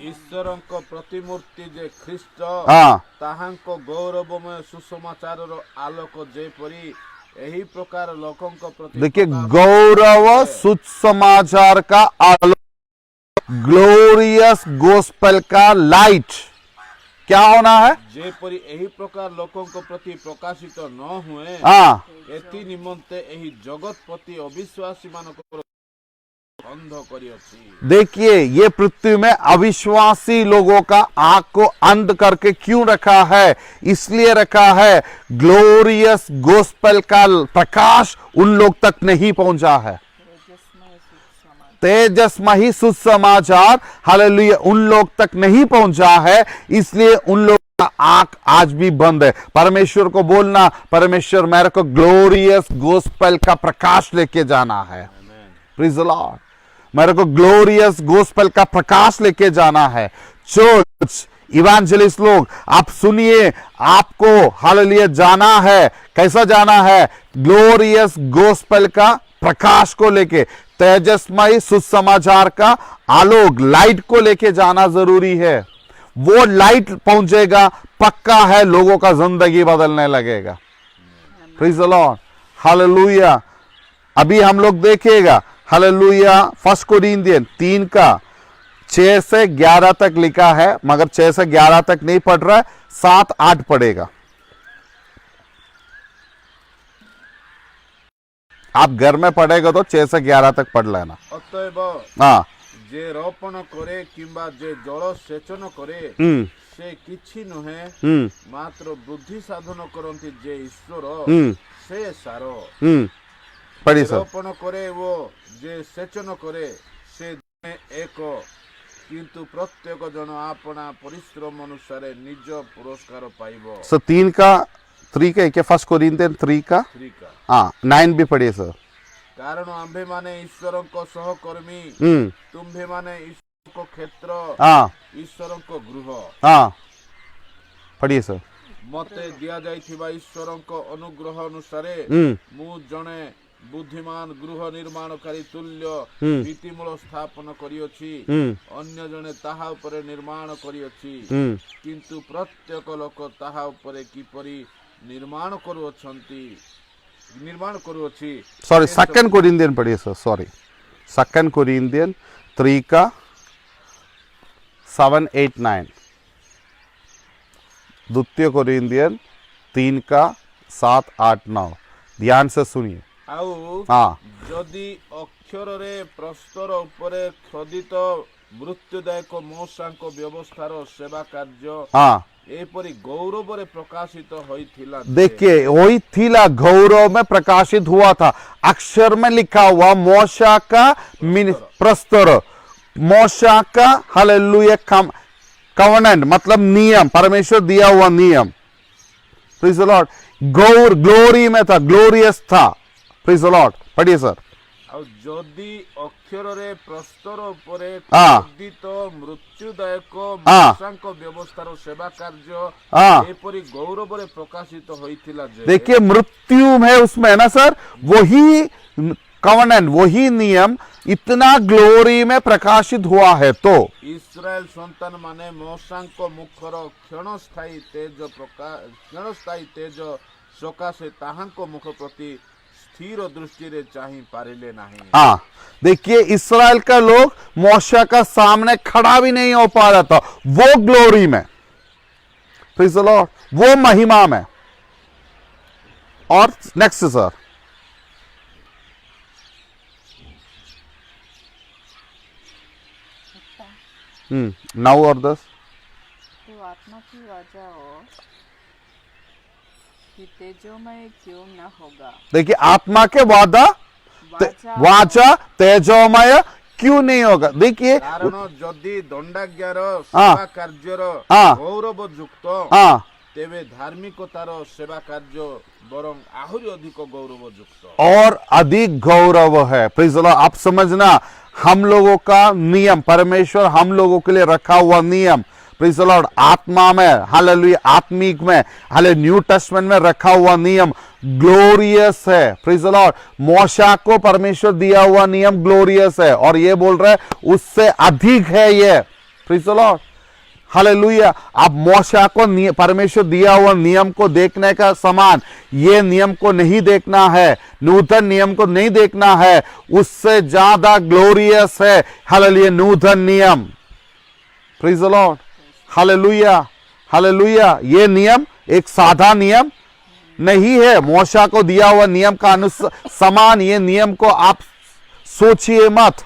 C: ଈଶ୍ୱରଙ୍କ ପ୍ରତିମୂର୍ତ୍ତି ଯେ ଖ୍ରୀଷ୍ଟ
A: हाँ
C: ତାହାଙ୍କ ଗୌରବମୟ ସୁସମାଚାରର ଆଲୋକ ଯେପରି ଏହି ପ୍ରକାର ଲୋକଙ୍କ ପ୍ରତି
A: देखिए,
C: ପ୍ରକାଶ
A: गौरव सुसमाचार का आलोक, ग्लोरियस गोस्पेल का लाइट क्या होना है?
C: ଯେପରି ଏହି ପ୍ରକାର ଲୋକଙ୍କ ପ୍ରତି ପ୍ରକାଶିତ ନ ହୁଏ
A: हाँ
C: ଏଥି ନିମନ୍ତେ ଏହି ଜଗତପତି ଅବିଶ୍ୱାସୀ ମାନଙ୍କର ଅନ୍ଧ କରିଅଛି।
A: देखिए, ये पृथ्वी में अविश्वासी लोगों का आंख को अंध करके क्यों रखा है? इसलिए रखा है ग्लोरियस गोस्पेल का प्रकाश उन लोग तक नहीं पहुंचा है। तेजस्मयी सुसमाचार हालेलुया उन लोग तक नहीं पहुंचा है, इसलिए उन लोग का आंख आज भी बंद है। परमेश्वर को बोलना, परमेश्वर मेरे को ग्लोरियस गोस्पेल का प्रकाश लेके जाना है। Praise the Lord. मेरे को ग्लोरियस गोस्पेल का प्रकाश लेके जाना है। चर्च इवेंजलिस्ट लोग आप सुनिए, आपको हालेलुया जाना है। कैसा जाना है? ग्लोरियस गोस्पेल का प्रकाश को लेके, तेजस्मयी सुसमाचार का आलोक लाइट को लेके जाना जरूरी है। वो लाइट पहुंचेगा, पक्का है लोगों का जिंदगी बदलने लगेगा। Praise the Lord, hallelujah. अभी हम लोग देखेगा हालेलुया 1 कोरिन्थियन 3 का 6 से 11 तक लिखा है, मगर 6 से 11 तक नहीं पढ़ रहा है, 7 8 पढ़ेगा। आप घर में पढ़ेगा तो 6 से 11 तक पढ़ लेना।
C: ଅତଏବ
A: हाँ
C: ଯେ ରୋପଣ କରେ କିମ୍ବା ଯେ ଜଳ ସେଚନ କରେ ସେ କିଛି ନୁହେଁ, ମାତ୍ର ବୁଦ୍ଧି ସାଧନ କରନ୍ତି ଯେ ଈଶ୍ୱର ସେ ସାର।
A: पढ़िए
C: ଯେ
A: सर।
C: ରୋପଣ କରେ ଓ ଯେ ସେଚନ କରେ ସେ ଦୁହେଁ ଏକ, କିନ୍ତୁ ପ୍ରତ୍ୟେକ ଜଣ ଆପଣା ପରିଶ୍ରମ ଅନୁସାରେ ନିଜ ପୁରସ୍କାର ପାଇବ।
A: सर 3 का क्या फर्स्ट कोरिन्थियन 3 का
C: ଶ୍ରୀକା।
A: हाँ 9 भी पढ़िए सर।
C: କାରଣ ଆମ୍ଭେମାନେ ଈଶ୍ୱରଙ୍କ ସହକର୍ମୀ, ତୁମ୍ଭେମାନେ ଈଶ୍ୱରଙ୍କ କ୍ଷେତ୍ର,
A: हाँ
C: ଈଶ୍ୱରଙ୍କ ଗୃହ।
A: हाँ पढ़िए सर।
C: ମତେ ଦିଆଯାଇଥିବା ଈଶ୍ୱରଙ୍କ ଅନୁଗ୍ରହ ଅନୁସାରେ ମୁଁ ଜଣେ ବୁଦ୍ଧିମାନ ଗୃହ ନିର୍ମାଣକାରୀ ତୁଲ୍ୟ ଭିତ୍ତିମୂଳ ସ୍ଥାପନ କରିଅଛି, ଅନ୍ୟ ଜଣେ ତାହା ଉପରେ ନିର୍ମାଣ କରିଅଛି, କିନ୍ତୁ ପ୍ରତ୍ୟେକ ଲୋକ ତାହା ଉପରେ କିପରି ନିର୍ମାଣ କରୁଅଛି।
A: सॉरी 2 कोरिन्थियन पढ़िए सर। सॉरी 2 कोरिन्थियन 3 का 7 8 9। 2 कोरिन्थियन 3 का 7 8 9। ध्यान से सुनिए।
C: ଆଉ
A: हाँ
C: ଯଦି ଅକ୍ଷରରେ ପ୍ରସ୍ତର ଉପରେ ଖୋଦିତ ମୃତ୍ୟୁଦାୟକ ମୂଷାଙ୍କ ବ୍ୟବସ୍ଥାର ସେବା କାର୍ଯ୍ୟ
A: हाँ
C: ଏପରି ଗୌରବରେ ପ୍ରକାଶିତ ହୋଇଥିଲା ଯେ,
A: देखिए वही थीला गौरव में प्रकाशित हुआ था। अक्षर में लिखा हुआ मोशा का प्रस्तर, मोशा का हालेलुया कवनेंट मतलब नियम, परमेश्वर दिया हुआ नियम। Praise the Lord. ग्लोरी में था, ग्लोरियस था। Praise the Lord. पढ़िए सर।
C: ଆଉ ଯଦି ଅକ୍ଷରରେ ପ୍ରସ୍ତର ଉପରେ
A: हाँ।
C: ଖୋଦିତ ମୃତ୍ୟୁଦାୟକ
A: हाँ।
C: ମୂଷାଙ୍କ ବ୍ୟବସ୍ଥାର ସେବା କାର୍ଯ୍ୟ
A: हाँ।
C: ଏପରି ଗୌରବରେ ପ୍ରକାଶିତ ହୋଇଥିଲା ଯେ,
A: देखिए मृत्यु है उसमें है ना सर, वही कवनेंट, वही नियम इतना ग्लोरी में प्रकाशित हुआ है। तो
C: ଇସ୍ରାଏଲ ସନ୍ତାନ ମାନେ ମୂଷାଙ୍କ ମୁଖର କ୍ଷଣସ୍ଥାୟୀ ତେଜ ସକାଶେ ତାହାଙ୍କ ମୁଖ ପ୍ରତି स्थिर दृष्टि चाही पारिले नहीं।
A: हाँ देखिए इस्राएल का लोग मोशा का सामने खड़ा भी नहीं हो पा रहा था, वो ग्लोरी में, प्रेज़ द लॉर्ड, वो महिमा में। और नेक्स्ट सर। 9 और 10।
E: तो आत्मा की वाचा हो कि तेजोमय क्यों न होगा।
A: देखिए आत्मा के वाचा तेजोमय क्यों नहीं होगा। देखिए
C: कारण जदि दंडाज्ञार
A: हाँ।
C: सेवा कार्यर
A: हाँ।
C: गौरव युक्त,
A: हाँ
C: तेबे धार्मिकतार सेवा कार्य बरং आहुरी अधिक गौरव युक्त
A: और अधिक गौरव है। Praise the Lord. आप समझना हम लोगों का नियम, परमेश्वर हम लोगों के लिए रखा हुआ नियम, प्रेज़ द लॉर्ड, आत्मा में, हालेलुया, आत्मिक में, हालेलुया, न्यू टेस्टमेंट में रखा हुआ नियम ग्लोरियस है। Praise the Lord. मोशा को परमेश्वर दिया हुआ नियम ग्लोरियस है, और ये बोल रहे हैं उससे अधिक है ये। Praise the Lord. हालेलुया। आप मोशा को परमेश्वर दिया हुआ नियम को देखने का समान ये नियम को नहीं देखना है, नूतन नियम को नहीं देखना है, उससे ज्यादा ग्लोरियस है हालेलुया नूतन नियम। Praise the Lord. Hallelujah hallelujah. ये नियम एक साधा नियम नहीं है, मोशा को दिया हुआ नियम का समान ये नियम को आप सोचिए मत।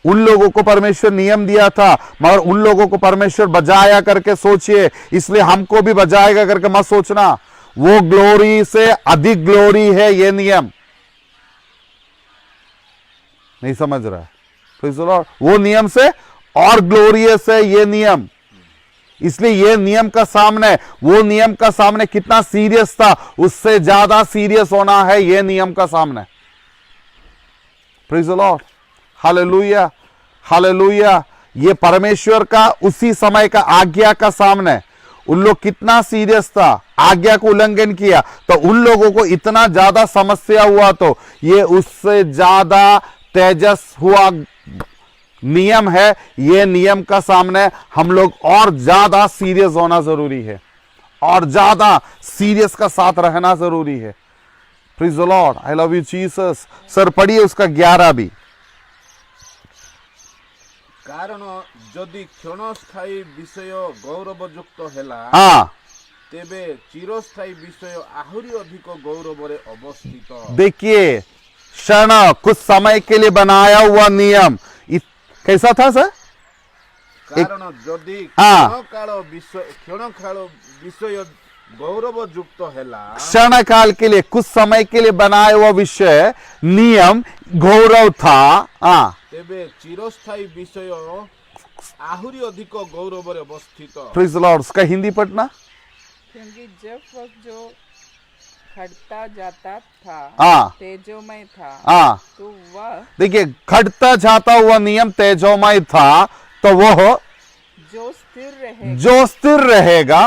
A: उन लोगों को परमेश्वर नियम दिया था, मगर उन लोगों को परमेश्वर बजाया करके सोचिए, इसलिए हमको भी बजाएगा करके मत सोचना। वो ग्लोरी से अधिक ग्लोरी है ये नियम। नहीं समझ रहा है? Praise the Lord. वो नियम से और ग्लोरियस है ये नियम। इसलिए ये नियम का सामने, वो नियम का सामने कितना सीरियस था, उससे ज्यादा सीरियस होना है ये नियम का सामने। Praise the Lord. Hallelujah hallelujah. ये परमेश्वर का उसी समय का आज्ञा का सामने उन लोग कितना सीरियस था, आज्ञा को उल्लंघन किया तो उन लोगों को इतना ज्यादा समस्या हुआ, तो ये उससे ज्यादा तेजस हुआ नियम है। ये नियम का सामने हम लोग और ज्यादा सीरियस होना जरूरी है, और ज्यादा सीरियस का साथ रहना जरूरी है। Praise the Lord. I love you Jesus. Sir पढ़िए उसका 11 भी।
C: କାରଣ ଯଦି କ୍ଷଣସ୍ଥାୟୀ ବିଷୟ ଗୌରବଯୁକ୍ତ ହେଲା
A: हाँ
C: ତେବେ ଚିରସ୍ଥାୟୀ ବିଷୟ ଆହୁରି ଅଧିକ ଗୌରବରେ ଅବସ୍ଥିତ।
A: देखिए क्षण कुछ समय के लिए बनाया हुआ नियम कैसा था सर?
C: କାରଣ ଯଦି
A: ହଁ।
C: କ୍ଷଣକାଳ ବିଷୟ ଗୌରବଯୁକ୍ତ ହେଲା
A: क्षण काल के लिए कुछ समय के लिए बनाया हुआ विषय नियम गौरव था। हाँ
C: ତେବେ ଚିରସ୍ଥାୟୀ ବିଷୟ ଆହୁରି ଅଧିକ ଗୌରବରେ ଅବସ୍ଥିତ।
A: Praise the Lord. उसका हिंदी पढ़ना।
E: क्योंकि जब वक्त जो घटता जाता था
A: हाँ
E: तेजोमय था
A: हाँ
E: तो वह
A: देखिए घटता जाता हुआ नियम तेजोमय था तो वह
E: जो स्थिर रहेगा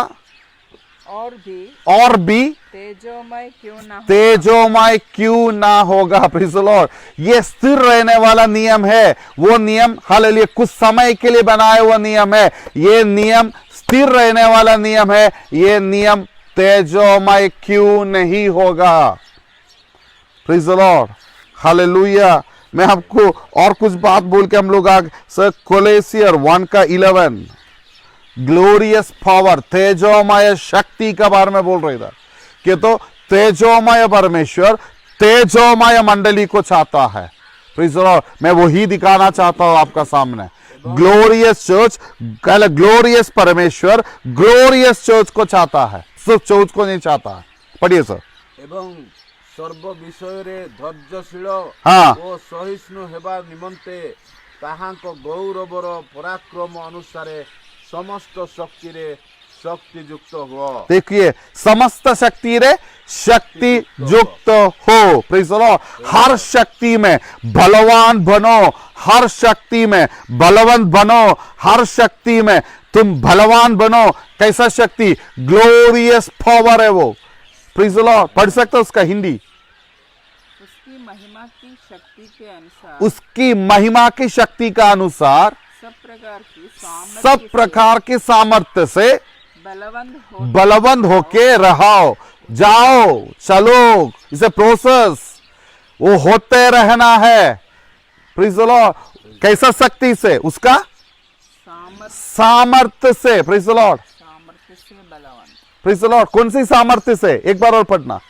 A: और भी
E: तेजोमय क्यों ना हो।
A: तेजोमय क्यों ना होगा। Praise the Lord. ये स्थिर रहने वाला नियम है। वो नियम हालेलुया कुछ समय के लिए बनाया हुआ नियम है। ये नियम स्थिर रहने वाला नियम है। ये नियम तेजोमय क्यों नहीं होगा। Praise the Lord hallelujah. मैं आपको और कुछ बात बोल के हम लोग आगे सर कोलेसियर 1:11 ग्लोरियस पावर तेजोमय शक्ति के बारे में बोल रही था कि तो तेजोमय परमेश्वर तेजोमय मंडली को चाहता है। प्लीज मैं वही दिखाना चाहता हूं आपका सामने। ग्लोरियस चर्च ग्लोरियस परमेश्वर ग्लोरियस चर्च को चाहता है, सिर्फ चर्च को नहीं चाहता है। पढ़िए सर।
C: ଏବଂ ସର୍ବ ବିଷୟରେ ଧୈର୍ଯ୍ୟଶୀଳ
A: हाँ
C: ଓ ସହିଷ୍ଣୁ ହେବା ନିମନ୍ତେ ତାହାଙ୍କ ଗୌରବର ପରାକ୍ରମ ଅନୁସାରେ ସମସ୍ତ ଶକ୍ତିରେ ଶକ୍ତିଯୁକ୍ତ ହୁଅ।
A: देखिए समस्त शक्ति रे शक्ति युक्त हो। Praise the Lord. हर शक्ति में बलवान बनो, हर शक्ति में बलवंत बनो, हर शक्ति में तुम बलवान बनो। कैसा शक्ति? ग्लोरियस पावर है वो। Praise the Lord. पढ़ सकते हो उसका हिंदी?
E: उसकी महिमा की शक्ति के अनुसार
A: उसकी महिमा की शक्ति का अनुसार सब प्रकार के सामर्थ्य से बलवंत होके रहो। जाओ चलो, इसे प्रोसेस वो होते रहना है। Praise the Lord. कैसा शक्ति से? उसका सामर्थ्य से। Praise the Lord.
E: सामर्थ्य से बलवंत।
A: Praise the Lord. कौन सी सामर्थ्य से? एक बार और पढ़ना।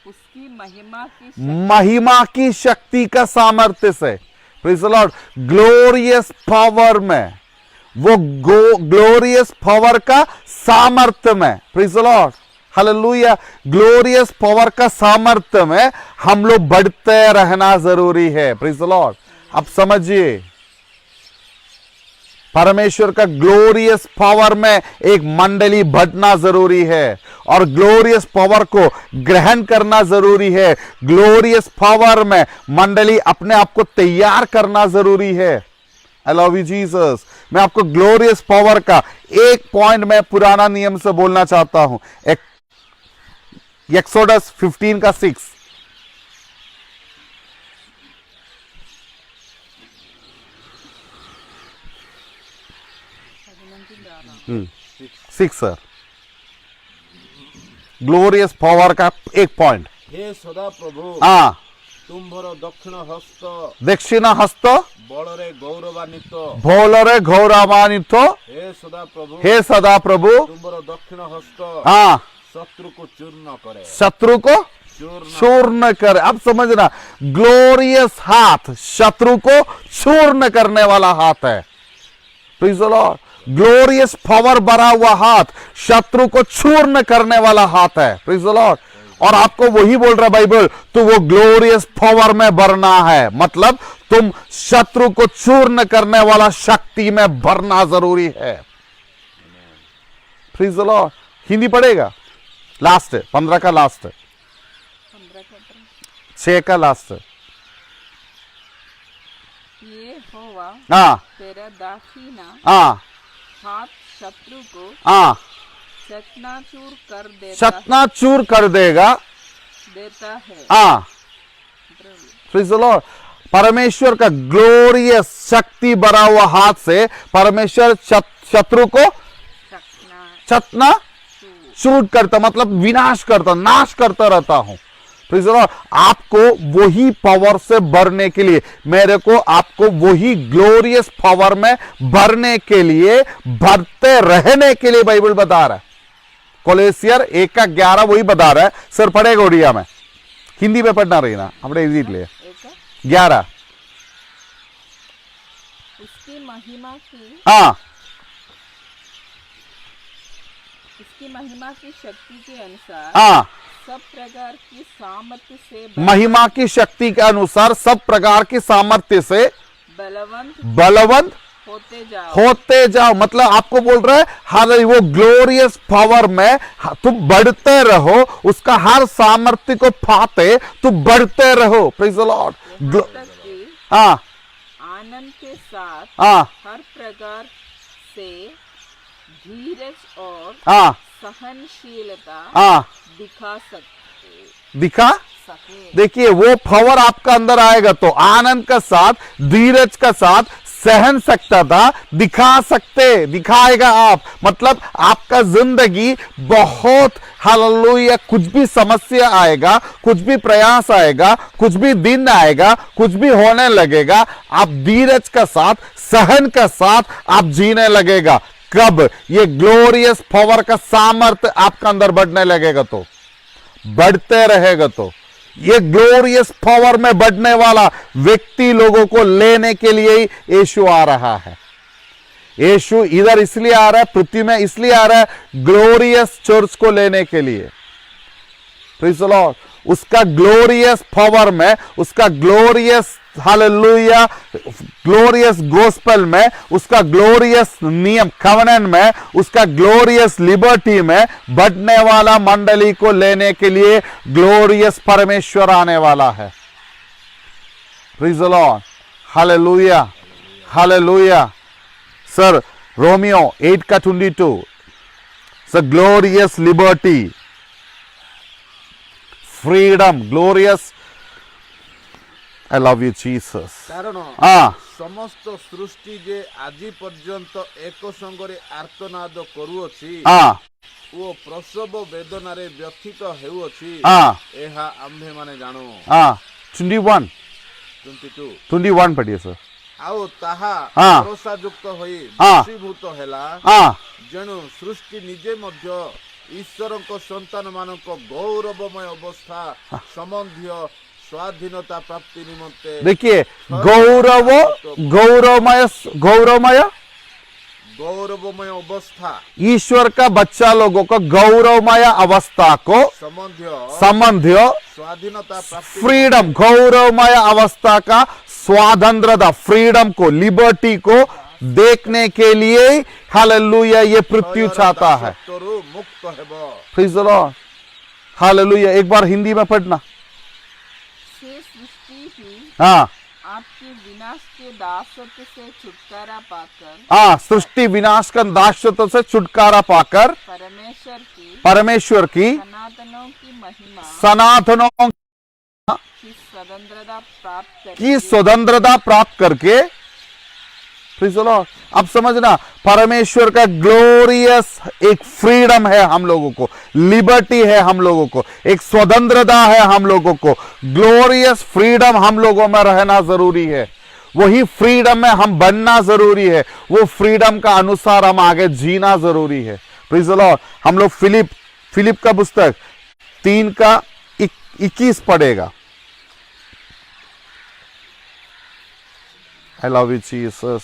E: उसकी
A: महिमा की शक्ति का सामर्थ्य से। Praise the Lord. Glorious power में, वो ग्लोरियस पावर का सामर्थ्य में। Praise the Lord hallelujah. Glorious power का सामर्थ्य में हम लोग बढ़ते रहना जरूरी है। Praise the Lord. अब समझिए परमेश्वर का ग्लोरियस पावर में एक मंडली बढ़ना जरूरी है और ग्लोरियस पावर को ग्रहण करना जरूरी है। ग्लोरियस पावर में मंडली अपने आप को तैयार करना जरूरी है। आई लव यू जीसस। मैं आपको ग्लोरियस पावर का एक पॉइंट में पुराना नियम से बोलना चाहता हूं। Exodus 15:6। Six sir. Glorious power का एक पॉइंट।
C: हे सदा प्रभु
A: हाँ
C: तुम्भर
A: दक्षिण हस्त
C: बलरे गौरवान्वित
A: भोलरे गौरवान्वित हे सदा प्रभु
C: तुम्भर दक्षिण हस्त
A: हाँ
C: शत्रु को चूर्ण करे।
A: शत्रु को चूर्ण करे। अब समझना, ग्लोरियस हाथ शत्रु को चूर्ण करने वाला हाथ है। Praise the Lord. Glorious power भरा हुआ हाथ शत्रु को चूर्ण करने वाला हाथ है। Praise the Lord. और आपको वही बोल रहा बाइबल, तो वो ग्लोरियस पावर में भरना है। मतलब तुम शत्रु को चूर्ण करने वाला शक्ति में भरना जरूरी है। Praise the Lord. हिंदी पढ़ेगा? लास्ट है 15 का लास्ट है 6 का लास्ट है।
E: ये होवा
A: हाँ
E: तेरा दाखिना
A: हाँ
E: हाथ शत्रु को
A: हाँ
E: चकनाचूर कर देता है।
A: हाँ प्रेज द लॉर्ड। परमेश्वर का ग्लोरियस शक्ति भरा हुआ हाथ से परमेश्वर शत्रु को चकना चूर करता, मतलब विनाश करता, नाश करता रहता हूं। Praise the Lord. आपको वही पावर से भरने के लिए, मेरे को आपको वही ग्लोरियस पावर में भरने के लिए, भरते रहने के लिए बाइबल बता रहा है। कोलेसियर 1:11 वही बता रहा है। सर पढ़ेगा उड़िया में, हिंदी में पढ़ना रही ना, हमने इजी लिए 11।
E: उसकी महिमा की
A: हाँ,
E: उसकी महिमा की शक्ति के अनुसार
A: हाँ,
E: सब प्रकार की सामर्थ्य से
A: महिमा की शक्ति के अनुसार सब प्रकार की सामर्थ्य से बलवंत होते जाओ। मतलब आपको बोल रहा है हर वो ग्लोरियस पावर में तुम बढ़ते रहो, उसका हर सामर्थ्य को पाते तुम बढ़ते रहो। Praise the Lord. हाँ,
E: आनंद के साथ
A: हाँ,
E: हर प्रकार से धीरज और
A: हाँ,
E: सहनशीलता
A: हाँ,
E: दिखा सके।
A: देखिए वो पावर आपका अंदर आएगा तो आनंद का साथ, धीरज का साथ, सहन सकता था दिखाएगा आप। मतलब आपका जिंदगी बहुत हालेलुया, कुछ भी समस्या आएगा, कुछ भी प्रयास आएगा, कुछ भी दिन आएगा, कुछ भी होने लगेगा, आप धीरज का साथ, सहन का साथ आप जीने लगेगा। कब? ये ग्लोरियस पावर का सामर्थ्य आपका अंदर बढ़ने लगेगा तो, बढ़ते रहेगा तो। ये ग्लोरियस पावर में बढ़ने वाला व्यक्ति लोगों को लेने के लिए ही यीशु आ रहा है। यीशु इधर इसलिए आ रहा है, पृथ्वी में इसलिए आ रहा है, ग्लोरियस चर्च को लेने के लिए। Praise the Lord. उसका ग्लोरियस पावर में, उसका ग्लोरियस हालेलुया, ग्लोरियस गॉस्पेल में, उसका ग्लोरियस नियम कवेनेंट में, उसका ग्लोरियस लिबर्टी में बढ़ने वाला मंडली को लेने के लिए ग्लोरियस परमेश्वर आने वाला है। Praise the Lord. Hallelujah, hallelujah. Sir Romeo 8:22, sir glorious liberty, freedom, glorious. I love you, Jesus.
C: କାରଣ
A: हाँ,
C: ସମସ୍ତ ସୃଷ୍ଟି ଯେ ଆଜି ପର୍ଯ୍ୟନ୍ତ ଏକ ସଙ୍ଗରେ ଆର୍ତ୍ତନାଦ କରୁଅଛି
A: हाँ,
C: ଓ ପ୍ରସବ ବେଦନାରେ ବ୍ୟଥିତ ହେଉଅଛି,
A: हाँ,
C: ଏହା ଆମ୍ଭେମାନେ ଜାଣୁ।
A: हाँ, 21
C: 22
A: पढ़िए सर।
C: ଆଉ ତାହା
A: ହଁ।
C: ଭରସାଯୁକ୍ତ ହୋଇ
A: ହଁ।
C: ବଶୀଭୂତ ହେଲା,
A: हाँ,
C: ଯେଣୁ ସୃଷ୍ଟି ନିଜେ ମଧ୍ୟ ଈଶ୍ୱରଙ୍କ ସନ୍ତାନ ମାନଙ୍କ ଗୌରବମୟ ଅବସ୍ଥା ସମ୍ବନ୍ଧୀୟ ସ୍ୱାଧୀନତା ପ୍ରାପ୍ତି ନିମନ୍ତେ
A: देखिए गौरवमय
C: गौरवमय अवस्था
A: ईश्वर का बच्चा लोगों को गौरवमय अवस्था को संबंधियों
C: स्वाधीनता प्राप्ति
A: फ्रीडम, गौरवमय अवस्था का स्वातंत्रता, फ्रीडम को, लिबर्टी को देखने के लिए हालेलुया ये पृथ्वी चाहता है।
C: दासत्वରୁ मुक्त हेब।
A: Praise the Lord. हालेलुया। एक बार हिंदी में पढ़ना।
E: से सृष्टि ही
A: हाँ,
E: आपके विनाश के दासत्व से छुटकारा पाकर,
A: हाँ, सृष्टि विनाश का दासत्व से छुटकारा पाकर
E: परमेश्वर की
A: सनातनों की स्वतंत्रता प्राप्त करके, प्रेज़ द लॉर्ड। अब समझना, परमेश्वर का ग्लोरियस एक फ्रीडम है हम लोगों को, लिबर्टी है हम लोगों को, एक स्वतंत्रता है हम लोगों को। ग्लोरियस फ्रीडम हम लोगों में रहना जरूरी है, वही फ्रीडम में हम बनना जरूरी है, वो फ्रीडम का अनुसार हम आगे जीना जरूरी है। Praise the Lord. हम लोग फिलिप का पुस्तक 3:21 पढ़ेगा। I love you, Jesus.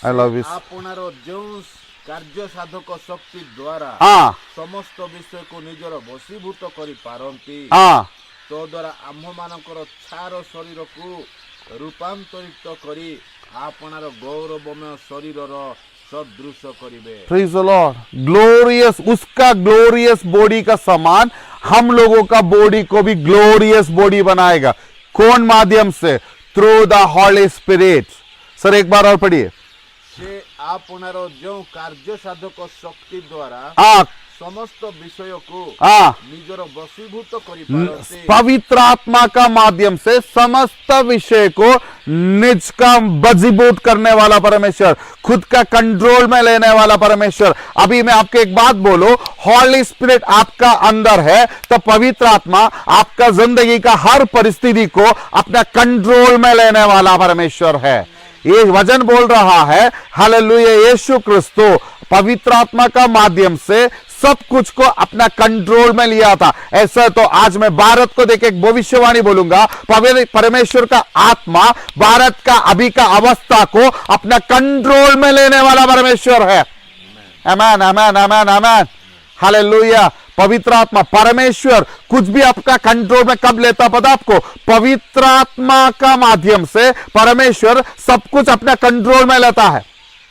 A: I love you.
C: आपणार ଯେଉଁ କାର୍ଯ୍ୟ ସାଧକ ଶକ୍ତି ଦ୍ୱାରା
A: हाँ,
C: ସମସ୍ତ ବିଷୟକୁ ନିଜର ବଶୀଭୂତ କରି ପାରନ୍ତି,
A: हाँ,
C: ତ ଦ୍ୱାରା ଆମ୍ଭମାନଙ୍କର ଛାର ଶରୀରକୁ ରୂପାନ୍ତରିତ କରି आपणार गौरवमय शरीरର सदृश करिबे।
A: Praise the Lord. ग्लोरियस, उसका ग्लोरियस बॉडी का समान हम लोगों का बॉडी को भी ग्लोरियस बॉडी बनाएगा। कौन माध्यम से? Through the Holi spirit. Sir एक बार और पढ़िए।
C: से आपणार जो कार्य साधक शक्ति द्वारा
A: हाँ,
C: समस्त विषय को
A: हाँ
C: निजर वशीभूत करिपारती
A: पवित्र आत्मा का माध्यम से समस्त विषय को निज का वशीभूत करने वाला परमेश्वर, खुद का कंट्रोल में लेने वाला परमेश्वर। अभी मैं आपको एक बात बोलो, हॉली स्पिरिट आपका अंदर है तो पवित्र आत्मा आपका जिंदगी का हर परिस्थिति को अपना कंट्रोल में लेने वाला परमेश्वर है। ये वचन बोल रहा है हालेलुया, यीशु क्रिस्तो पवित्र आत्मा का माध्यम से सब कुछ को अपना कंट्रोल में लिया था। ऐसा तो आज मैं भारत को देख एक भविष्यवाणी बोलूंगा, परमेश्वर का आत्मा भारत का अभी का अवस्था को अपना कंट्रोल में लेने वाला परमेश्वर है। आमेन आमेन आमेन आमेन हालेलुया। पवित्र आत्मा परमेश्वर कुछ भी आपका कंट्रोल में कब लेता पता आपको? पवित्र आत्मा का माध्यम से परमेश्वर सब कुछ अपना कंट्रोल में लेता है।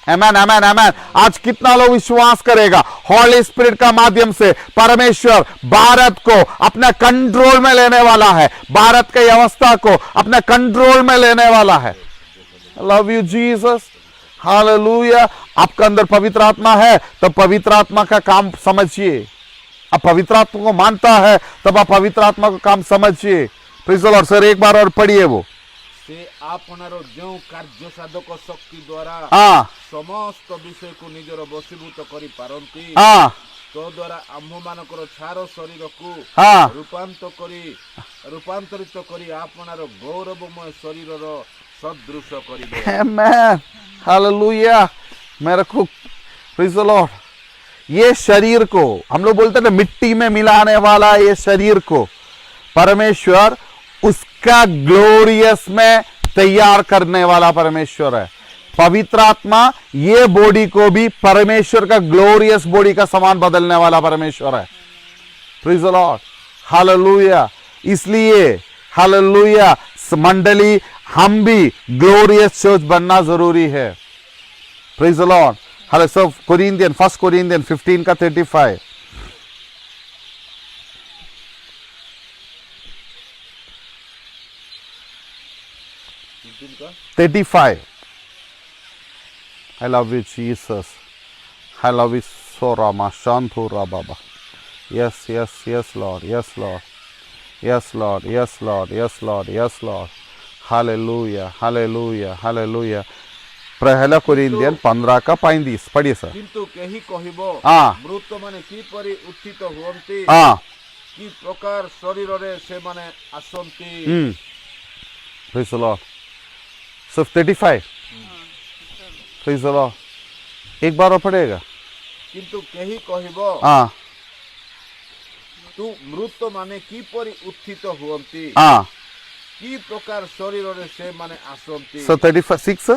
A: आमेन आमेन आमेन। आज कितना लोग विश्वास करेगा हॉली स्पिरिट का माध्यम से परमेश्वर भारत को अपना कंट्रोल में लेने वाला है, भारत की अवस्था को अपना कंट्रोल में लेने वाला है। Love you Jesus hallelujah. आपका अंदर पवित्र आत्मा है तो पवित्र आत्मा का काम समझिए। आप पवित्र आत्मा को मानता है तब आप पवित्र आत्मा का काम समझिए। Praise the Lord. सर एक बार और पढ़िए वो
C: से आपनारो जो कार्य साधक शक्ति द्वारा समस्त विषय को निजर वशीभूत करि पारंती तो द्वारा आम्भ मानकर छार शरीर को रूपांतरित करी आपनारो गौरवमय शरीर सदृश करिबे।
A: Amen hallelujah. मेरे को प्रेज़ द लॉर्ड, ये शरीर को हम लोग बोलते हैं ना मिट्टी में मिलाने वाला, ये शरीर को परमेश्वर उसका ग्लोरियस में तैयार करने वाला परमेश्वर है। पवित्र आत्मा ये बॉडी को भी परमेश्वर का ग्लोरियस बॉडी का समान बदलने वाला परमेश्वर है। Praise the Lord hallelujah. इसलिए हालेलुया मंडली हम भी ग्लोरियस चर्च बनना जरूरी है। Praise the Lord hallelujah. So Corinthian 1 Corinthian 15 का 35 35 I love you Jesus. I love you so Rama Shantura Baba. Yes yes yes Lord. Yes Lord. Yes Lord. Yes Lord. Yes Lord. Yes Lord. Hallelujah. Hallelujah. Hallelujah. पहला Corinthian 15 का 35 पढ़िए sir.
C: किंतु केही कहिबो मृत माने की परि उत्थित हुअन्ति की प्रकार शरीर रे से माने आसंती।
A: Praise the Lord. So 35 praise the Lord. एक बार और पढ़ेगा।
C: किंतु केही कहिबो तू मृत माने की परि उत्थित हुअन्ति की प्रकार शरीर रे से माने आसंती।
A: सो 36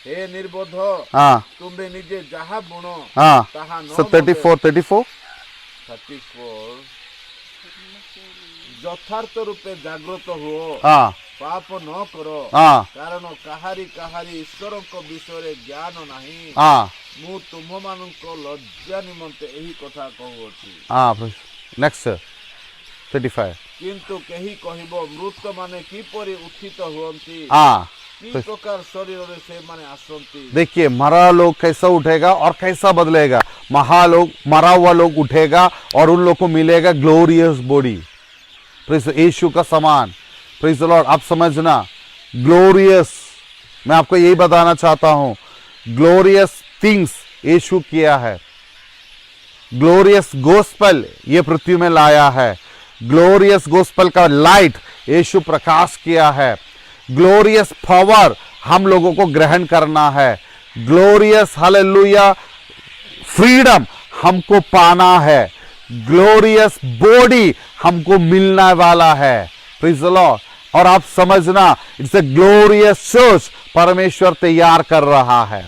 C: हे निर्बोध तुम्बे निजे जहा बुण ताहा न।
A: सो 34
C: यथार्थ रूपे जागृत हुओ पाप न करो कारण काहारी काहारी ईश्वर को विषय ज्ञान नाही। मु तुम मानको लज्जा निमंते एही कथा कहूची।
A: नेक्स्ट 35
C: किंतु केही कहिबो मृत माने की परि उत्थित हुअन्ति की प्रकार शरीर रे से माने आसंती।
A: देखिए मरा लोग कैसा उठेगा और कैसा बदलेगा। मरा हुआ लोग उठेगा और उन लोग को मिलेगा ग्लोरियस बॉडी यीशु का समान। Praise the Lord. आप समझना ग्लोरियस, मैं आपको यही बताना चाहता हूं, ग्लोरियस थिंग्स यीशु किया है। ग्लोरियस गोस्पेल ये पृथ्वी में लाया है। ग्लोरियस गोस्पेल का लाइट यीशु प्रकाश किया है। ग्लोरियस पावर हम लोगों को ग्रहण करना है। ग्लोरियस हालेलुया फ्रीडम हमको पाना है। ग्लोरियस बॉडी हमको मिलने वाला है। Praise the Lord. और आप समझना इट्स अ ग्लोरियस चर्च परमेश्वर तैयार कर रहा है।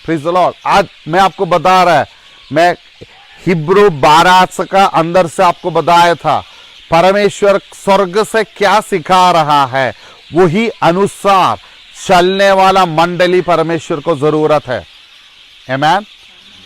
A: Praise the Lord. आज मैं आपको बता रहा है, मैं हिब्रू 12 का अंदर से आपको बताया था परमेश्वर स्वर्ग से क्या सिखा रहा है, वही अनुसार चलने वाला मंडली परमेश्वर को जरूरत है। Amen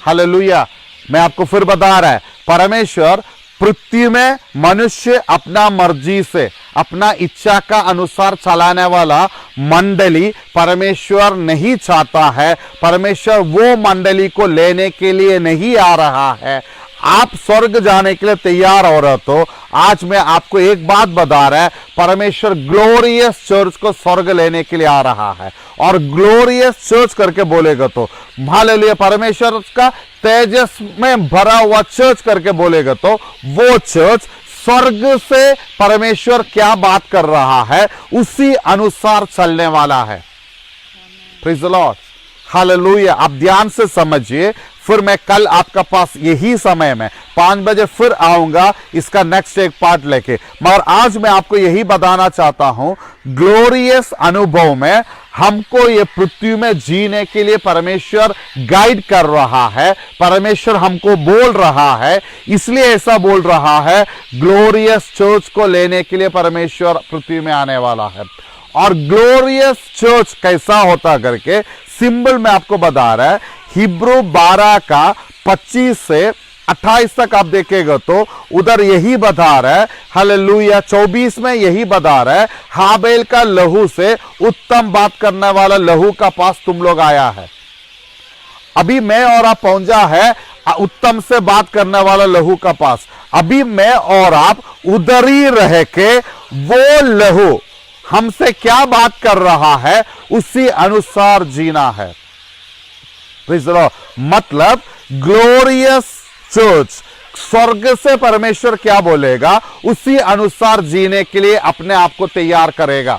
A: hallelujah. मैं आपको फिर बता रहा है परमेश्वर पृथ्वी में मनुष्य अपना मर्जी से अपना इच्छा का अनुसार चलाने वाला मंडली परमेश्वर नहीं चाहता है। परमेश्वर वो मंडली को लेने के लिए नहीं आ रहा है। आप स्वर्ग जाने के लिए तैयार हो रहे तो आज मैं आपको एक बात बता रहा है, परमेश्वर ग्लोरियस चर्च को स्वर्ग लेने के लिए आ रहा है। और ग्लोरियस चर्च करके बोलेगा तो हालेलुया, परमेश्वर का तेजस में भरा हुआ चर्च करके बोलेगा तो वो चर्च स्वर्ग से परमेश्वर क्या बात कर रहा है उसी अनुसार चलने वाला है। Praise the Lord, hallelujah. आप ध्यान से समझिए, फिर मैं कल आपका पास यही समय में 5 बजे फिर आऊंगा इसका नेक्स्ट एक पार्ट लेके। मगर आज मैं आपको यही बताना चाहता हूं, ग्लोरियस अनुभव में हमको ये पृथ्वी में जीने के लिए परमेश्वर गाइड कर रहा है। परमेश्वर हमको बोल रहा है, इसलिए ऐसा बोल रहा है, ग्लोरियस चर्च को लेने के लिए परमेश्वर पृथ्वी में आने वाला है। और ग्लोरियस चर्च कैसा होता करके सिंबल में आपको बता रहा है। हिब्रू 12 का 25 से 28 तक आप देखेगा तो उधर यही बता रहा है, हालेलुया। 24 में यही बता रहा है, हाबेल का लहू से उत्तम बात करने वाला लहू का पास तुम लोग आया है। अभी मैं और आप पहुंचा है उत्तम से बात करने वाला लहू का पास। अभी मैं और आप उधर ही रह के वो लहू हमसे क्या बात कर रहा है उसी अनुसार जीना है। मतलब ग्लोरियस चर्च स्वर्ग से परमेश्वर क्या बोलेगा उसी अनुसार जीने के लिए अपने आप को तैयार करेगा।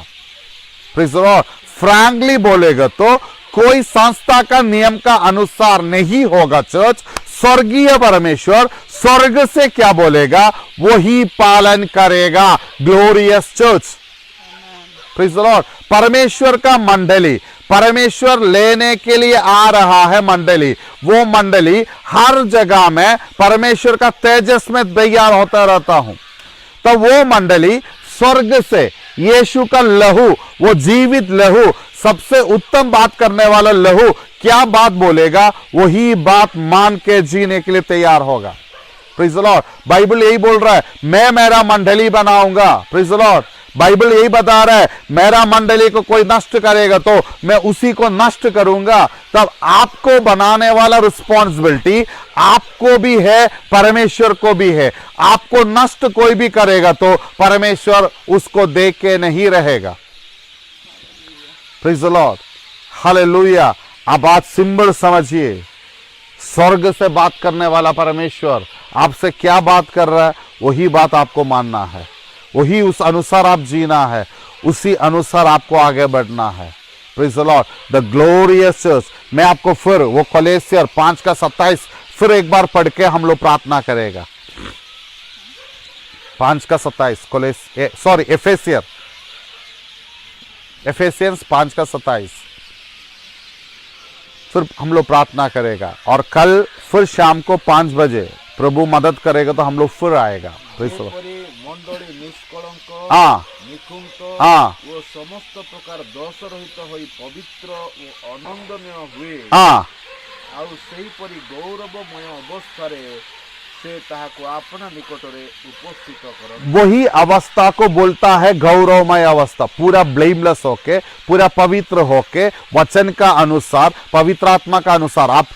A: फ्रैंकली बोलेगा तो कोई संस्था का नियम का अनुसार नहीं होगा चर्च। स्वर्गीय परमेश्वर स्वर्ग से क्या बोलेगा वही पालन करेगा glorious church. Praise the Lord. परमेश्वर का मंडली, परमेश्वर लेने के लिए आ रहा है मंडली। वो मंडली हर जगह में परमेश्वर का तेजस में तैयार होता रहता हूं। तो वो मंडली स्वर्ग से यीशु का लहू, वो जीवित लहू, सबसे उत्तम बात करने वाला लहू क्या बात बोलेगा वही बात मान के जीने के लिए तैयार होगा। Praise the Lord. बाइबल यही बोल रहा है, मैं मेरा मंडली बनाऊंगा। Praise the Lord. बाइबल यही बता रहा है, मेरा मंडली को कोई नष्ट करेगा तो मैं उसी को नष्ट करूंगा। तब आपको बनाने वाला रिस्पॉन्सिबिलिटी आपको भी है, परमेश्वर को भी है। आपको नष्ट कोई भी करेगा तो परमेश्वर उसको देख के नहीं रहेगा। Praise the Lord, hallelujah. अब आज सिंबल समझिए, स्वर्ग से बात करने वाला परमेश्वर आपसे क्या बात कर रहा है वही बात आपको मानना है, वही उस अनुसार आप जीना है, उसी अनुसार आपको आगे बढ़ना है। Praise the Lord. The glorious church. मैं आपको फिर वो कोलोसियर 5 का 27 फिर एक बार पढ़ के हम लोग प्रार्थना करेगा। 5 का 27 एफेसियंस 5 का 27 फिर हम लोग प्रार्थना करेगा। और कल फिर शाम को 5 बजे प्रभु मदद करेगा तो हम लोग फिर आएगा।
C: मंडली निष्कलंक निकुंत वो समस्त प्रकार दोष रहित होई पवित्र और आनंदमय हुए आउ सेही परि गौरवमय अवस्थारे से ताहाको अपना निकटरे उपस्थित करन। वही अवस्था को बोलता है गौरवमय अवस्था, पूरा ब्लेमलेस होके, पूरा पवित्र होके, वचन का अनुसार, पवित्र आत्मा का अनुसार। आप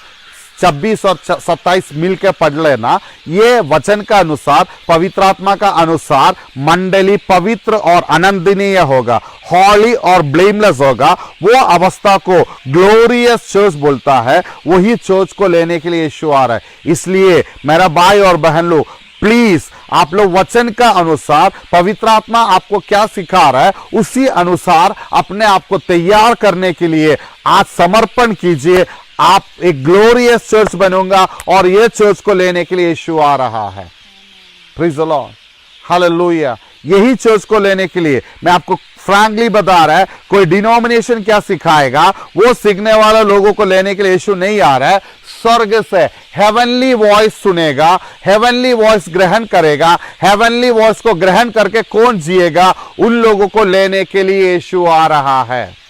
C: 26 और 27 मिलकर पढ़ लेना। ये वचन का अनुसार, पवित्र आत्मा का अनुसार मंडली पवित्र और आनंदनीय होगा, हॉली और ब्लेमलेस होगा। वो अवस्था को ग्लोरियस चर्च बोलता है। वही चर्च को लेने के लिए यीशु आ रहा है। इसलिए मेरा भाई और बहन लोग, प्लीज आप लोग वचन का अनुसार, पवित्र आत्मा आपको क्या सिखा रहा है उसी अनुसार अपने आप को तैयार करने के लिए आज समर्पण कीजिए। आप एक ग्लोरियस चर्च बनूंगा और यह चर्च को लेने के लिए यीशु आ रहा है। Praise the Lord, hallelujah. यही चर्च को लेने के लिए मैं आपको फ्रैंकली बता रहा है, कोई डिनोमिनेशन क्या सिखाएगा वो सीखने वाला लोगों को लेने के लिए यीशु नहीं आ रहा है। स्वर्ग से हेवनली वॉइस सुनेगा, हेवनली वॉइस ग्रहण करेगा। हेवनली वॉइस को ग्रहण करके कौन जिएगा, उन लोगों को लेने के लिए यीशु आ रहा है।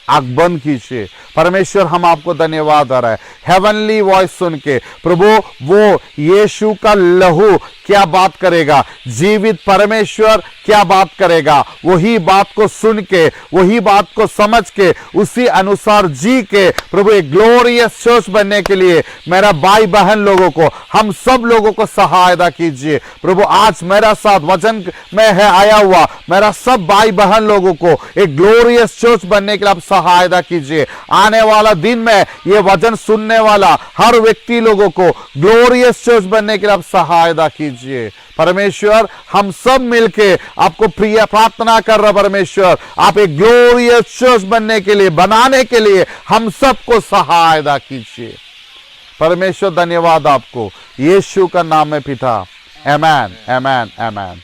A: आंख बंद कीजिए। परमेश्वर हम आपको धन्यवाद आ रहा है, हेवनली वॉइस सुन के प्रभु वो यीशु का लहू क्या बात करेगा, जीवित परमेश्वर क्या बात करेगा, वही बात को सुन के, वही बात को समझ के, उसी अनुसार जी के प्रभु एक ग्लोरियस चर्च बनने के लिए मेरा भाई बहन लोगों को, हम सब लोगों को सहायता कीजिए प्रभु। आज मेरा साथ वचन में है आया हुआ मेरा सब भाई बहन लोगों को एक ग्लोरियस चर्च बनने के लिए आप सहायता कीजिए। आने वाला दिन में ये वचन सुनने वाला हर व्यक्ति लोगों को ग्लोरियस चर्च बनने के लिए आप सहायता कीजिए परमेश्वर। हम सब मिलके आपको प्रिय प्रार्थना कर रहे परमेश्वर, आप एक ग्लोरियस चर्च बनने के लिए, बनाने के लिए हम सबको सहायता कीजिए परमेश्वर। धन्यवाद आपको, यीशु का नाम में पिता, आमेन आमेन आमेन।